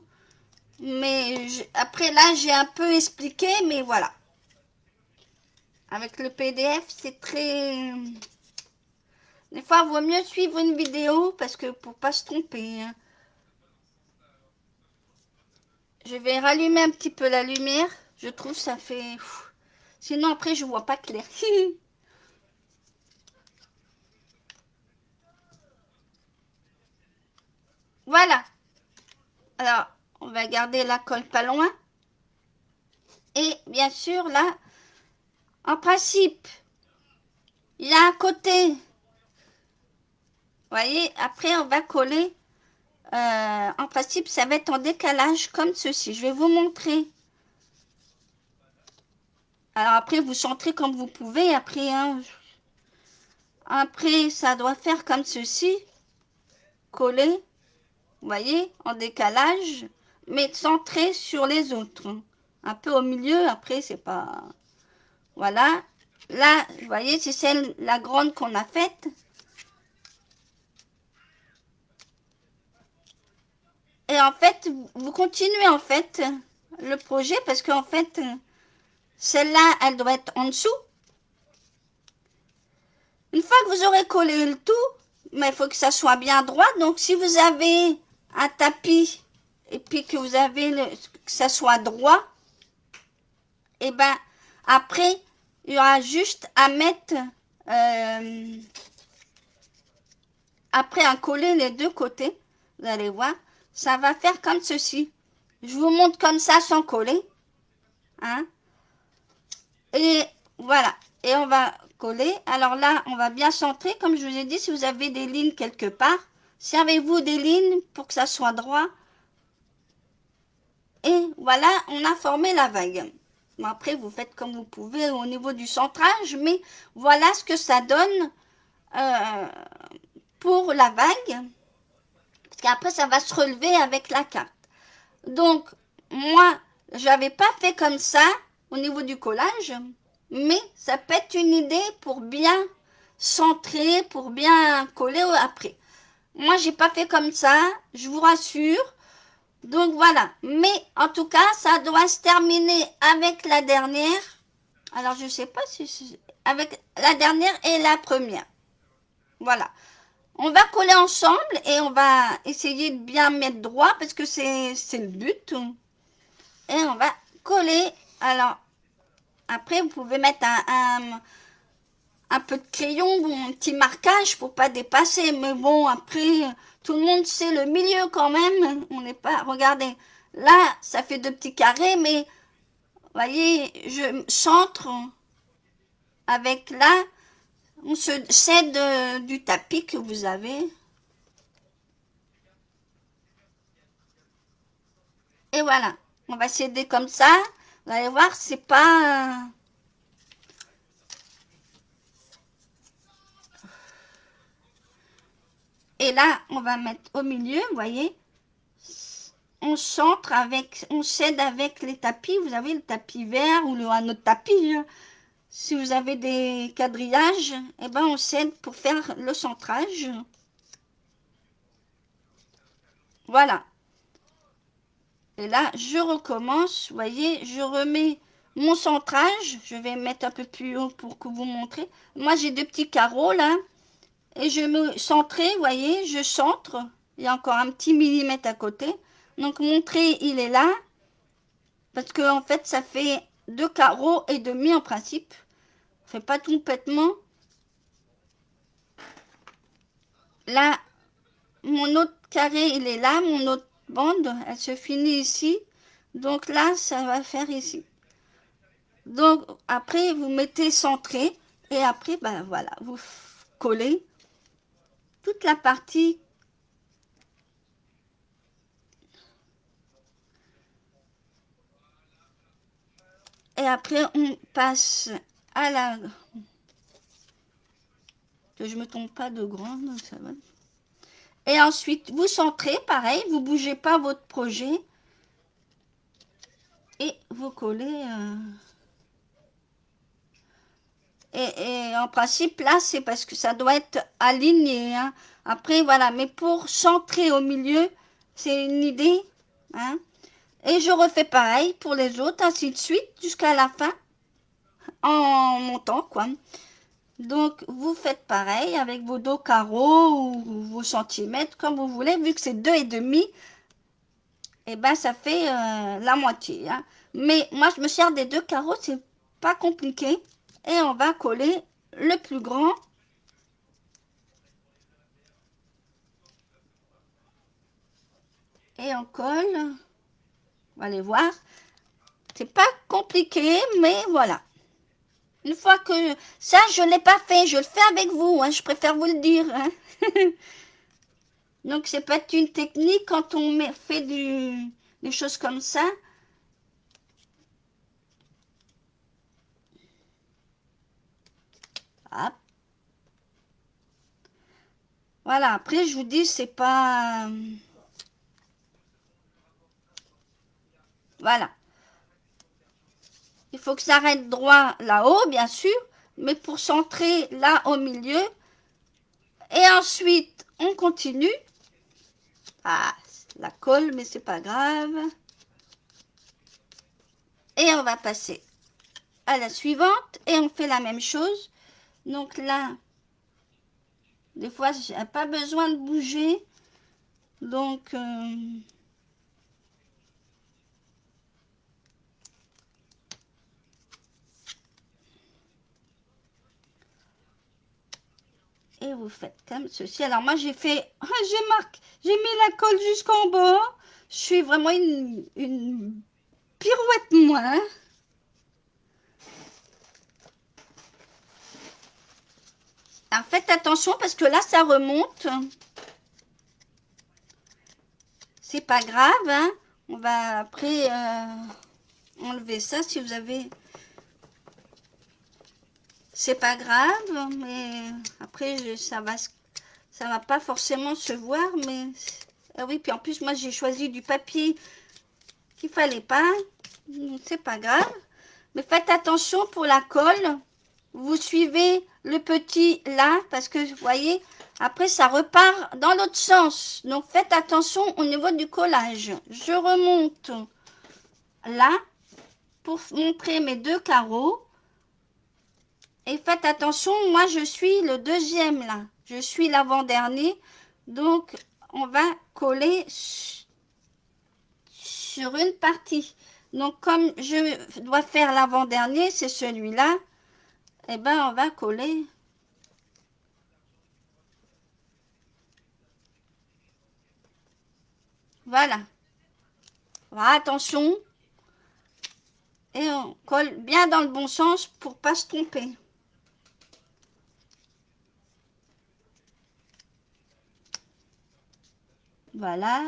Mais après là, j'ai un peu expliqué, mais voilà. Avec le PDF, c'est très... Des fois, il vaut mieux suivre une vidéo parce que pour pas se tromper. Hein. Je vais rallumer un petit peu la lumière. Je trouve ça fait... Sinon, après, je vois pas clair. Voilà. Alors, on va garder la colle pas loin. Et bien sûr, là, en principe, il y a un côté. Vous voyez, après, on va coller. En principe, ça va être en décalage comme ceci. Je vais vous montrer. Alors après, vous centrez comme vous pouvez. Après, hein, après, ça doit faire comme ceci. Coller. Vous voyez, en décalage. Mais centré sur les autres. Un peu au milieu. Après, c'est pas... Voilà. Là, vous voyez, c'est celle, la grande qu'on a faite. Et en fait, vous continuez en fait le projet parce qu'en fait, celle-là, elle doit être en dessous. Une fois que vous aurez collé le tout, mais il faut que ça soit bien droit. Donc, si vous avez un tapis et puis que vous avez que ça soit droit, et ben après, il y aura juste à mettre après à coller les deux côtés. Vous allez voir, ça va faire comme ceci. Je vous montre comme ça sans coller. Hein? Et voilà. Et on va coller. Alors là, on va bien centrer. Comme je vous ai dit, si vous avez des lignes quelque part, servez-vous des lignes pour que ça soit droit. Et voilà, on a formé la vague. Bon, après, vous faites comme vous pouvez au niveau du centrage, mais voilà ce que ça donne pour la vague. Parce qu'après, ça va se relever avec la carte. Donc, moi, je n'avais pas fait comme ça au niveau du collage, mais ça peut être une idée pour bien centrer, pour bien coller après. Moi, j'ai pas fait comme ça, je vous rassure. Donc voilà, mais en tout cas, ça doit se terminer avec la dernière. Alors je sais pas si c'est avec la dernière et la première. Voilà. On va coller ensemble et on va essayer de bien mettre droit parce que c'est le but. Et on va coller. Alors, après, vous pouvez mettre un peu de crayon ou un petit marquage pour pas dépasser. Mais bon, après, tout le monde sait le milieu quand même. On n'est pas... Regardez, là, ça fait 2 petits carrés, mais voyez, je centre avec là, on se cède du tapis que vous avez. Et voilà, on va céder comme ça. Vous allez voir, c'est pas... Et là, on va mettre au milieu, vous voyez. On centre avec, on cède avec les tapis. Vous avez le tapis vert ou un autre tapis. Si vous avez des quadrillages, eh ben on cède pour faire le centrage. Voilà. Et là, je recommence. Vous voyez, je remets mon centrage. Je vais mettre un peu plus haut pour que vous montrez. Moi, j'ai 2 petits carreaux là. Et je me centrer, vous voyez, je centre. Il y a encore un petit millimètre à côté. Donc mon trait, il est là. Parce que en fait, ça fait 2 carreaux et demi en principe. Fait pas complètement. Là, mon autre carré, il est là. Mon autre bande, elle se finit ici. Donc là, ça va faire ici. Donc après, vous mettez centré. Et après, ben voilà, vous collez toute la partie. Et après, on passe à la... Que je me trompe pas de grande, ça va. Et ensuite, vous centrez, pareil, vous bougez pas votre projet. Et vous collez... Et en principe, là, c'est parce que ça doit être aligné. Hein. Après, voilà. Mais pour centrer au milieu, c'est une idée. Hein. Et je refais pareil pour les autres, ainsi de suite, jusqu'à la fin, en montant, quoi. Donc, vous faites pareil avec vos 2 carreaux ou vos centimètres, comme vous voulez. Vu que c'est 2,5, et ben, ça fait la moitié. Hein. Mais moi, je me sers des 2 carreaux, c'est pas compliqué. Et on va coller le plus grand. Et on colle. On va aller voir. C'est pas compliqué, mais voilà. Une fois que... Ça, je ne l'ai pas fait. Je le fais avec vous. Hein, je préfère vous le dire. Hein. Donc, c'est pas une technique quand on fait des choses comme ça. Hop. Voilà. Après, je vous dis, c'est pas... Voilà. Il faut que ça arrête droit là-haut, bien sûr. Mais pour centrer là au milieu. Et ensuite, on continue. Ah, la colle, mais c'est pas grave. Et on va passer à la suivante. Et on fait la même chose. Donc là, des fois, j'ai pas besoin de bouger. Donc, et vous faites comme ceci. Alors moi, j'ai fait, j'ai mis la colle jusqu'en bas. Je suis vraiment une pirouette, moi. Hein. Alors faites attention parce que là, ça remonte. C'est pas grave. Hein. On va après enlever ça si vous avez... C'est pas grave, mais après, ça va pas forcément se voir, mais... Ah oui, puis en plus, moi, j'ai choisi du papier qu'il fallait pas. C'est pas grave. Mais faites attention pour la colle. Vous suivez le petit là, parce que, vous voyez, Après, ça repart dans l'autre sens. Donc, faites attention au niveau du collage. Je remonte là pour montrer mes 2 carreaux. Et faites attention, moi, je suis le deuxième là. Je suis l'avant-dernier. Donc, on va coller sur une partie. Donc, comme je dois faire l'avant-dernier, c'est celui-là. Eh ben, on va coller. Voilà. Attention. Et on colle bien dans le bon sens pour pas se tromper. Voilà.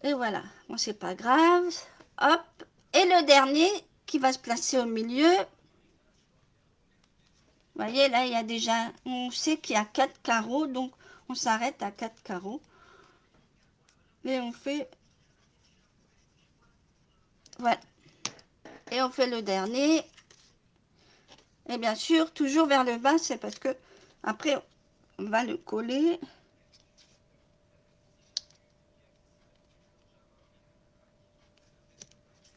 Et voilà. Bon, c'est pas grave. Hop. Et le dernier qui va se placer au milieu. Vous voyez, là, il y a déjà... On sait qu'il y a 4 carreaux, donc on s'arrête à 4 carreaux. Et on fait... Voilà. Et on fait le dernier. Et bien sûr, toujours vers le bas, c'est parce que après, on va le coller.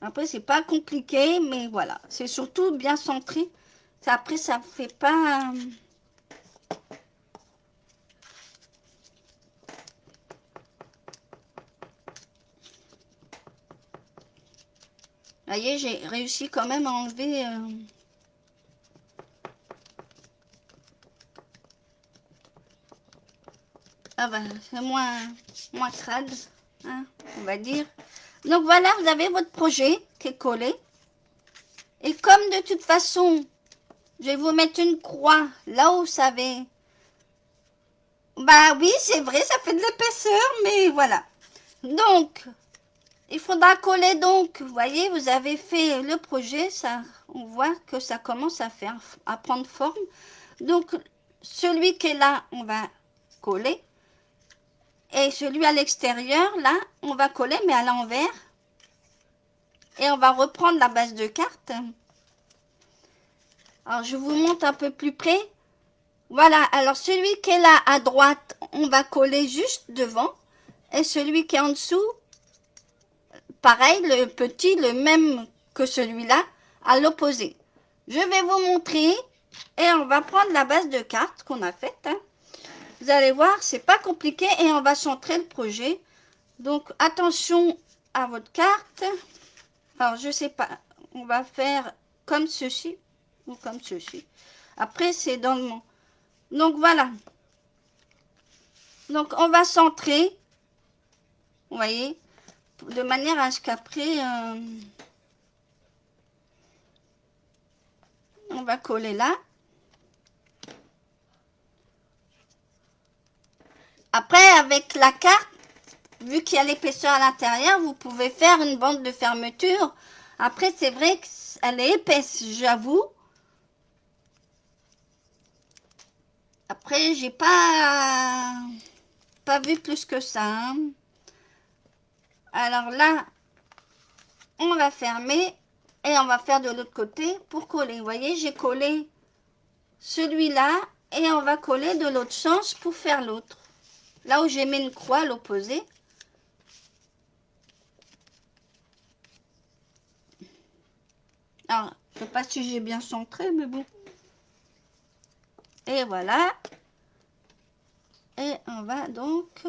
Après, c'est pas compliqué, mais voilà. C'est surtout bien centré. Après, ça ne fait pas... Vous voyez, j'ai réussi quand même à enlever... Ah ben, c'est moins crade, hein, on va dire. Donc voilà, vous avez votre projet qui est collé. Et comme de toute façon, je vais vous mettre une croix là où vous savez. Bah oui, c'est vrai, ça fait de l'épaisseur, mais voilà. Donc, il faudra coller donc. Vous voyez, vous avez fait le projet, ça, on voit que ça commence à prendre forme. Donc, celui qui est là, on va coller. Et celui à l'extérieur, là, on va coller, mais à l'envers. Et on va reprendre la base de carte. Alors, je vous montre un peu plus près. Voilà, alors celui qui est là à droite, on va coller juste devant. Et celui qui est en dessous, pareil, le petit, le même que celui-là, à l'opposé. Je vais vous montrer et on va prendre la base de carte qu'on a faite. Hein. Vous allez voir, c'est pas compliqué et on va centrer le projet. Donc, attention à votre carte. Alors, je sais pas, on va faire comme ceci ou comme ceci. Après, c'est dans le... Donc, voilà. Donc, on va centrer, vous voyez, de manière à ce qu'après, on va coller là. Après, avec la carte, vu qu'il y a l'épaisseur à l'intérieur, vous pouvez faire une bande de fermeture. Après, c'est vrai qu'elle est épaisse, j'avoue. Après, j'ai pas vu plus que ça. Hein. Alors là, on va fermer et on va faire de l'autre côté pour coller. Vous voyez, j'ai collé celui-là et on va coller de l'autre sens pour faire l'autre. Là où j'ai mis une croix à l'opposé. Alors, je ne sais pas si j'ai bien centré, mais bon. Et voilà. Et on va donc...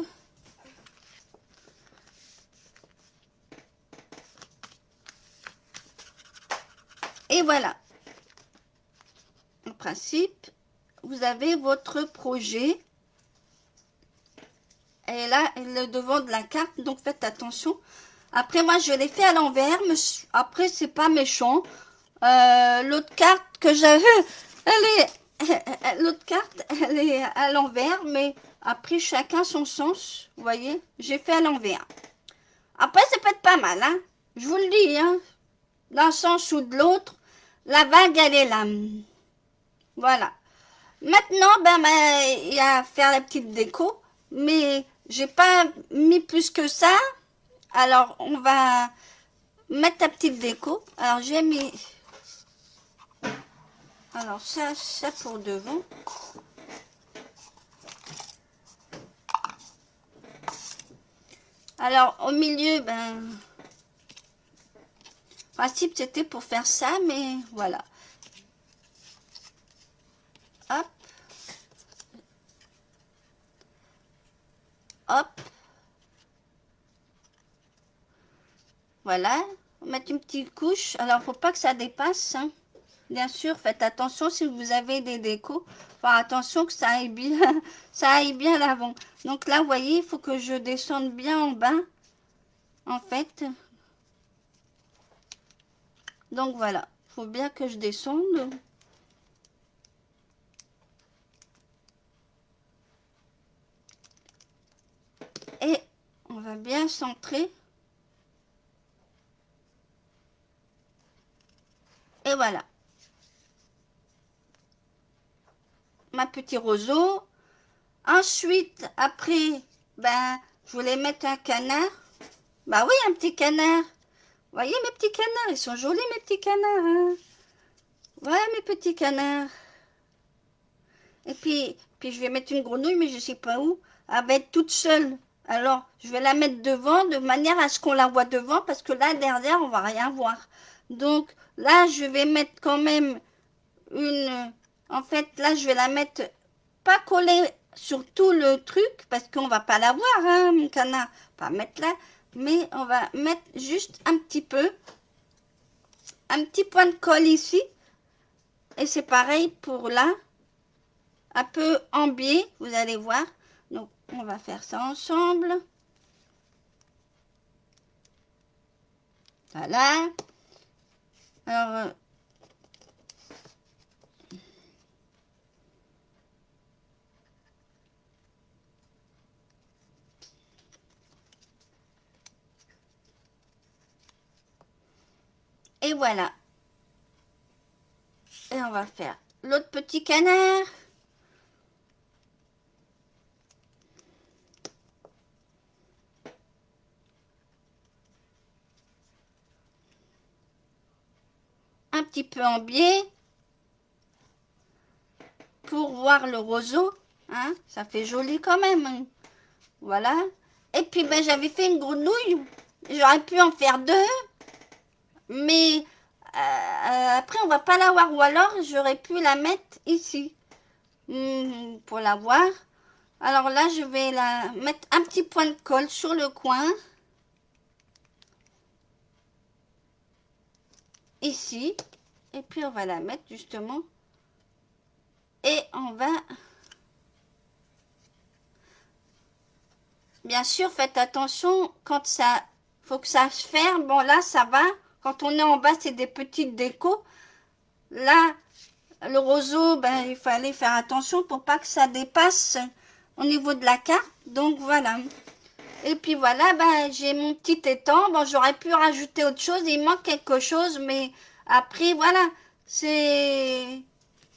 Et voilà. En principe, vous avez votre projet. Et là, le devant de la carte, donc faites attention. Après, moi, je l'ai fait à l'envers, mais après, c'est pas méchant. L'autre carte que j'avais, l'autre carte, elle est à l'envers, mais après, chacun son sens. Vous voyez, j'ai fait à l'envers. Après, ça peut être pas mal, hein. Je vous le dis, hein. D'un sens ou de l'autre, la vague, elle est là. Voilà. Maintenant, il y a à faire la petite déco, mais j'ai pas mis plus que ça. Alors, on va mettre la petite déco. Alors, j'ai mis Alors ça pour devant. Alors au milieu, ben, le principe c'était pour faire ça, mais voilà. Hop. Hop. Voilà. On va mettre une petite couche. Alors, faut pas que ça dépasse, hein. Bien sûr, faites attention si vous avez des décos. Faire attention que ça aille bien, ça aille bien l'avant. Donc là, vous voyez, il faut que je descende bien en bas, en fait. Donc voilà, il faut bien que je descende. Et on va bien centrer. Et voilà. Ma petit roseau. Ensuite, après, ben, je voulais mettre un canard. Bah oui, un petit canard. Vous voyez mes petits canards, ils sont jolis mes petits canards. Hein. Ouais, mes petits canards. Et puis je vais mettre une grenouille, mais je ne sais pas où. Elle va être toute seule. Alors, je vais la mettre devant de manière à ce qu'on la voit devant, parce que là, derrière, on va rien voir. Donc, là, je vais mettre quand même une... En fait, là, je vais la mettre pas collée sur tout le truc, parce qu'on va pas la voir, hein, mon canard. Pas mettre là, mais on va mettre juste un petit peu. Un petit point de colle ici. Et c'est pareil pour là. Un peu en biais, vous allez voir. Donc, on va faire ça ensemble. Voilà. Alors, et voilà. Et on va faire l'autre petit canard. Un petit peu en biais. Pour voir le roseau. Hein, ça fait joli quand même. Voilà. Et puis, ben, j'avais fait une grenouille. J'aurais pu en faire deux. Mais après, on va pas la voir. Ou alors, j'aurais pu la mettre ici. Pour la voir. Alors là, je vais la mettre un petit point de colle sur le coin. Ici. Et puis, on va la mettre justement. Et on va... Bien sûr, faites attention quand ça... Faut que ça se ferme. Bon, là, ça va. Quand on est en bas, c'est des petites décos. Là, le roseau, ben, il fallait faire attention pour pas que ça dépasse au niveau de la carte. Donc, voilà. Et puis, voilà, ben, j'ai mon petit étang. Bon, j'aurais pu rajouter autre chose. Il manque quelque chose, mais après, voilà. C'est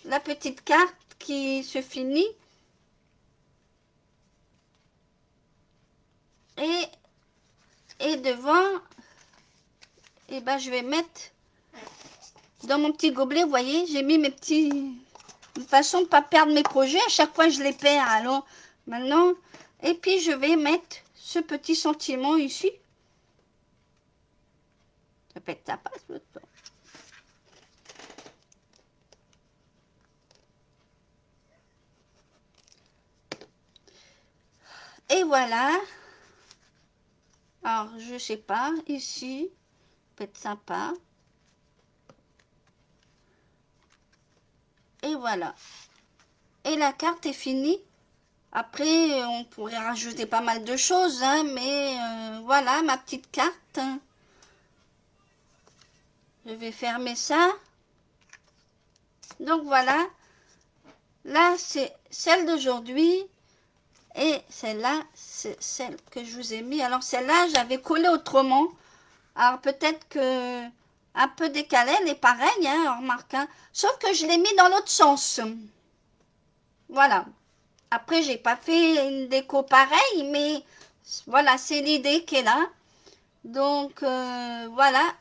la petite carte qui se finit. Et devant, et ben, je vais mettre dans mon petit gobelet, vous voyez, j'ai mis mes petits... De façon de ne pas perdre mes projets. À chaque fois, je les perds. Alors, maintenant... Et puis, je vais mettre ce petit sentiment ici. Ça peut être ça passe le temps. Et voilà. Alors, je sais pas. Ici, peut être sympa. Et voilà. Et la carte est finie. Après, on pourrait rajouter pas mal de choses, hein, mais voilà ma petite carte. Je vais fermer ça. Donc voilà. Là, c'est celle d'aujourd'hui. Et celle-là, c'est celle que je vous ai mis. Alors celle-là, j'avais collé autrement. Alors peut-être que un peu décalé, elle est pareille, hein, on remarque. Hein. Sauf que je l'ai mis dans l'autre sens. Voilà. Après, j'ai pas fait une déco pareille, mais voilà, c'est l'idée qui est là. Donc, voilà.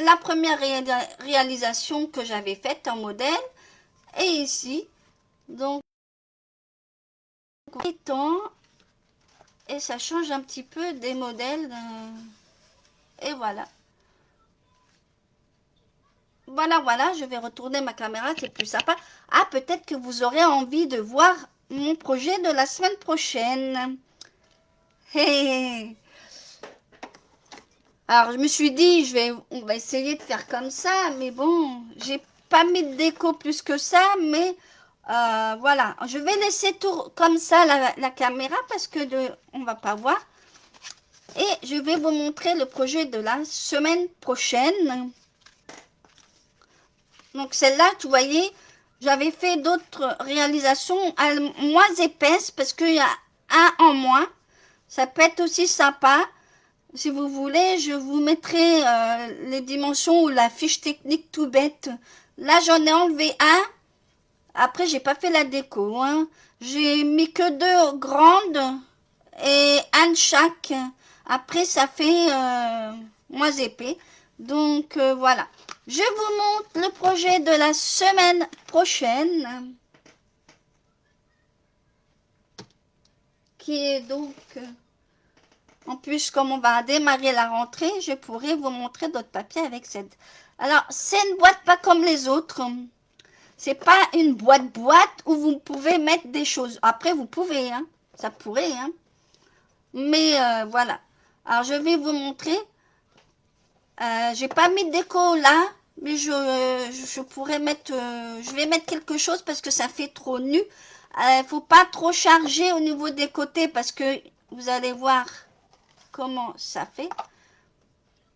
la première réalisation que j'avais faite en modèle. Et ici, donc, et ça change un petit peu des modèles. Et voilà. Voilà, je vais retourner ma caméra, c'est plus sympa. Ah, peut-être que vous aurez envie de voir mon projet de la semaine prochaine. Hey. Alors, je me suis dit, on va essayer de faire comme ça, mais bon, j'ai pas mis de déco plus que ça, mais voilà. Je vais laisser tout comme ça la caméra parce que on va pas voir. Et je vais vous montrer le projet de la semaine prochaine. Donc celle-là, vous voyez, j'avais fait d'autres réalisations moins épaisses parce qu'il y a un en moins. Ça peut être aussi sympa. Si vous voulez, je vous mettrai les dimensions ou la fiche technique tout bête. Là, j'en ai enlevé un. Après, j'ai pas fait la déco. Hein. J'ai mis que 2 grandes et un de chaque. Après, ça fait moins épais. Donc, voilà. Je vous montre le projet de la semaine prochaine. Qui est donc... en plus, comme on va démarrer la rentrée, je pourrais vous montrer d'autres papiers avec cette... Alors, c'est une boîte pas comme les autres. C'est pas une boîte où vous pouvez mettre des choses. Après, vous pouvez, hein. Ça pourrait, hein. Mais voilà. Alors, je vais vous montrer. J'ai pas mis de déco là, mais je pourrais mettre... je vais mettre quelque chose parce que ça fait trop nu. Faut pas trop charger au niveau des côtés parce que vous allez voir comment ça fait.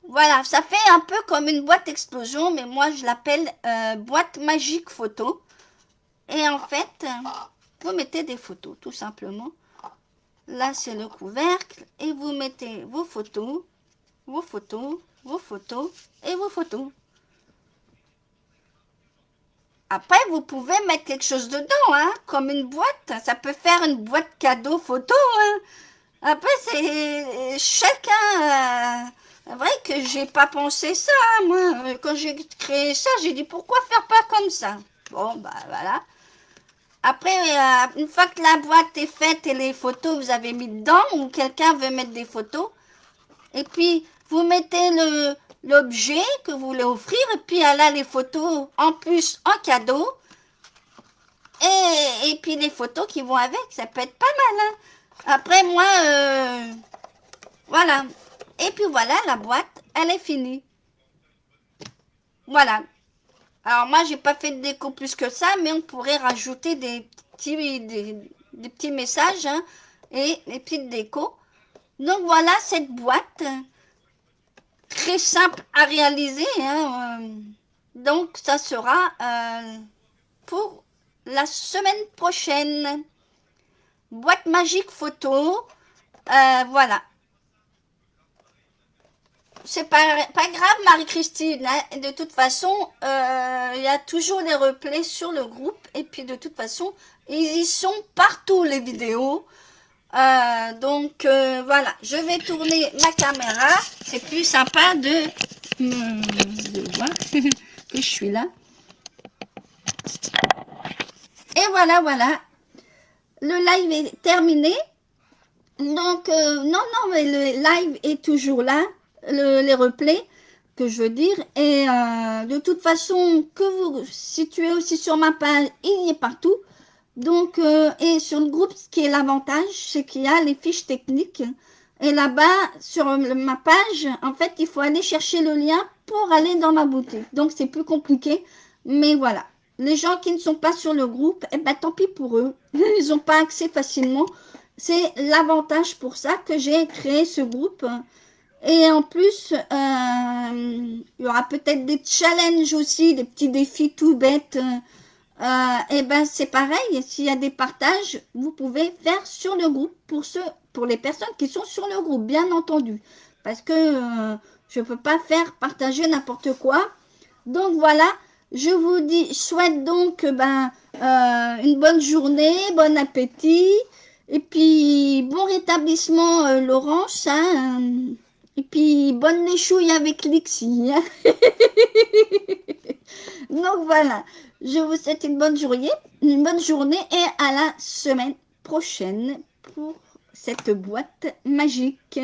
Voilà, ça fait un peu comme une boîte explosion, mais moi je l'appelle boîte magique photo. Et en fait, vous mettez des photos, tout simplement. Là, c'est le couvercle. Et vous mettez vos photos, vos photos, vos photos et vos photos. Après, vous pouvez mettre quelque chose dedans, hein, comme une boîte. Ça peut faire une boîte cadeau photo, hein. Après, c'est chacun... c'est vrai que j'ai pas pensé ça, moi. Quand j'ai créé ça, j'ai dit pourquoi faire pas comme ça. Bon, bah voilà. Après, une fois que la boîte est faite et les photos vous avez mis dedans, ou quelqu'un veut mettre des photos, et puis vous mettez l'objet que vous voulez offrir, et puis là les photos en plus en cadeau, et puis les photos qui vont avec, ça peut être pas mal, hein. Après, moi, voilà. Et puis voilà, la boîte, elle est finie. Voilà. Alors moi, j'ai pas fait de déco plus que ça, mais on pourrait rajouter des petits messages, hein, et des petites décos. Donc voilà cette boîte, très simple à réaliser, hein. Donc ça sera pour la semaine prochaine. Boîte magique photo, voilà. C'est pas grave, Marie-Christine, hein. De toute façon, il y a toujours les replays sur le groupe. Et puis, de toute façon, ils y sont partout, les vidéos. Donc, voilà. Je vais tourner ma caméra. C'est plus sympa de voir que je suis là. Et voilà, voilà. Le live est terminé. Donc, non, mais le live est toujours là. Les replays, que je veux dire. Et de toute façon, que vous situez aussi sur ma page, il y est partout. Donc, et sur le groupe, ce qui est l'avantage, c'est qu'il y a les fiches techniques. Et là-bas, sur ma page, en fait, il faut aller chercher le lien pour aller dans ma boutique. Donc, c'est plus compliqué. Mais voilà. Les gens qui ne sont pas sur le groupe, eh ben, tant pis pour eux. Ils n'ont pas accès facilement. C'est l'avantage pour ça que j'ai créé ce groupe. Et en plus, il y aura peut-être des challenges aussi, des petits défis tout bêtes. Et ben c'est pareil, s'il y a des partages, vous pouvez faire sur le groupe pour les personnes qui sont sur le groupe, bien entendu. Parce que je ne peux pas faire partager n'importe quoi. Donc voilà, je vous souhaite donc une bonne journée, bon appétit. Et puis bon rétablissement Laurence, hein. Et puis, bonne échouille avec Lixi. Hein. Donc voilà, je vous souhaite une bonne journée et à la semaine prochaine pour cette boîte magique.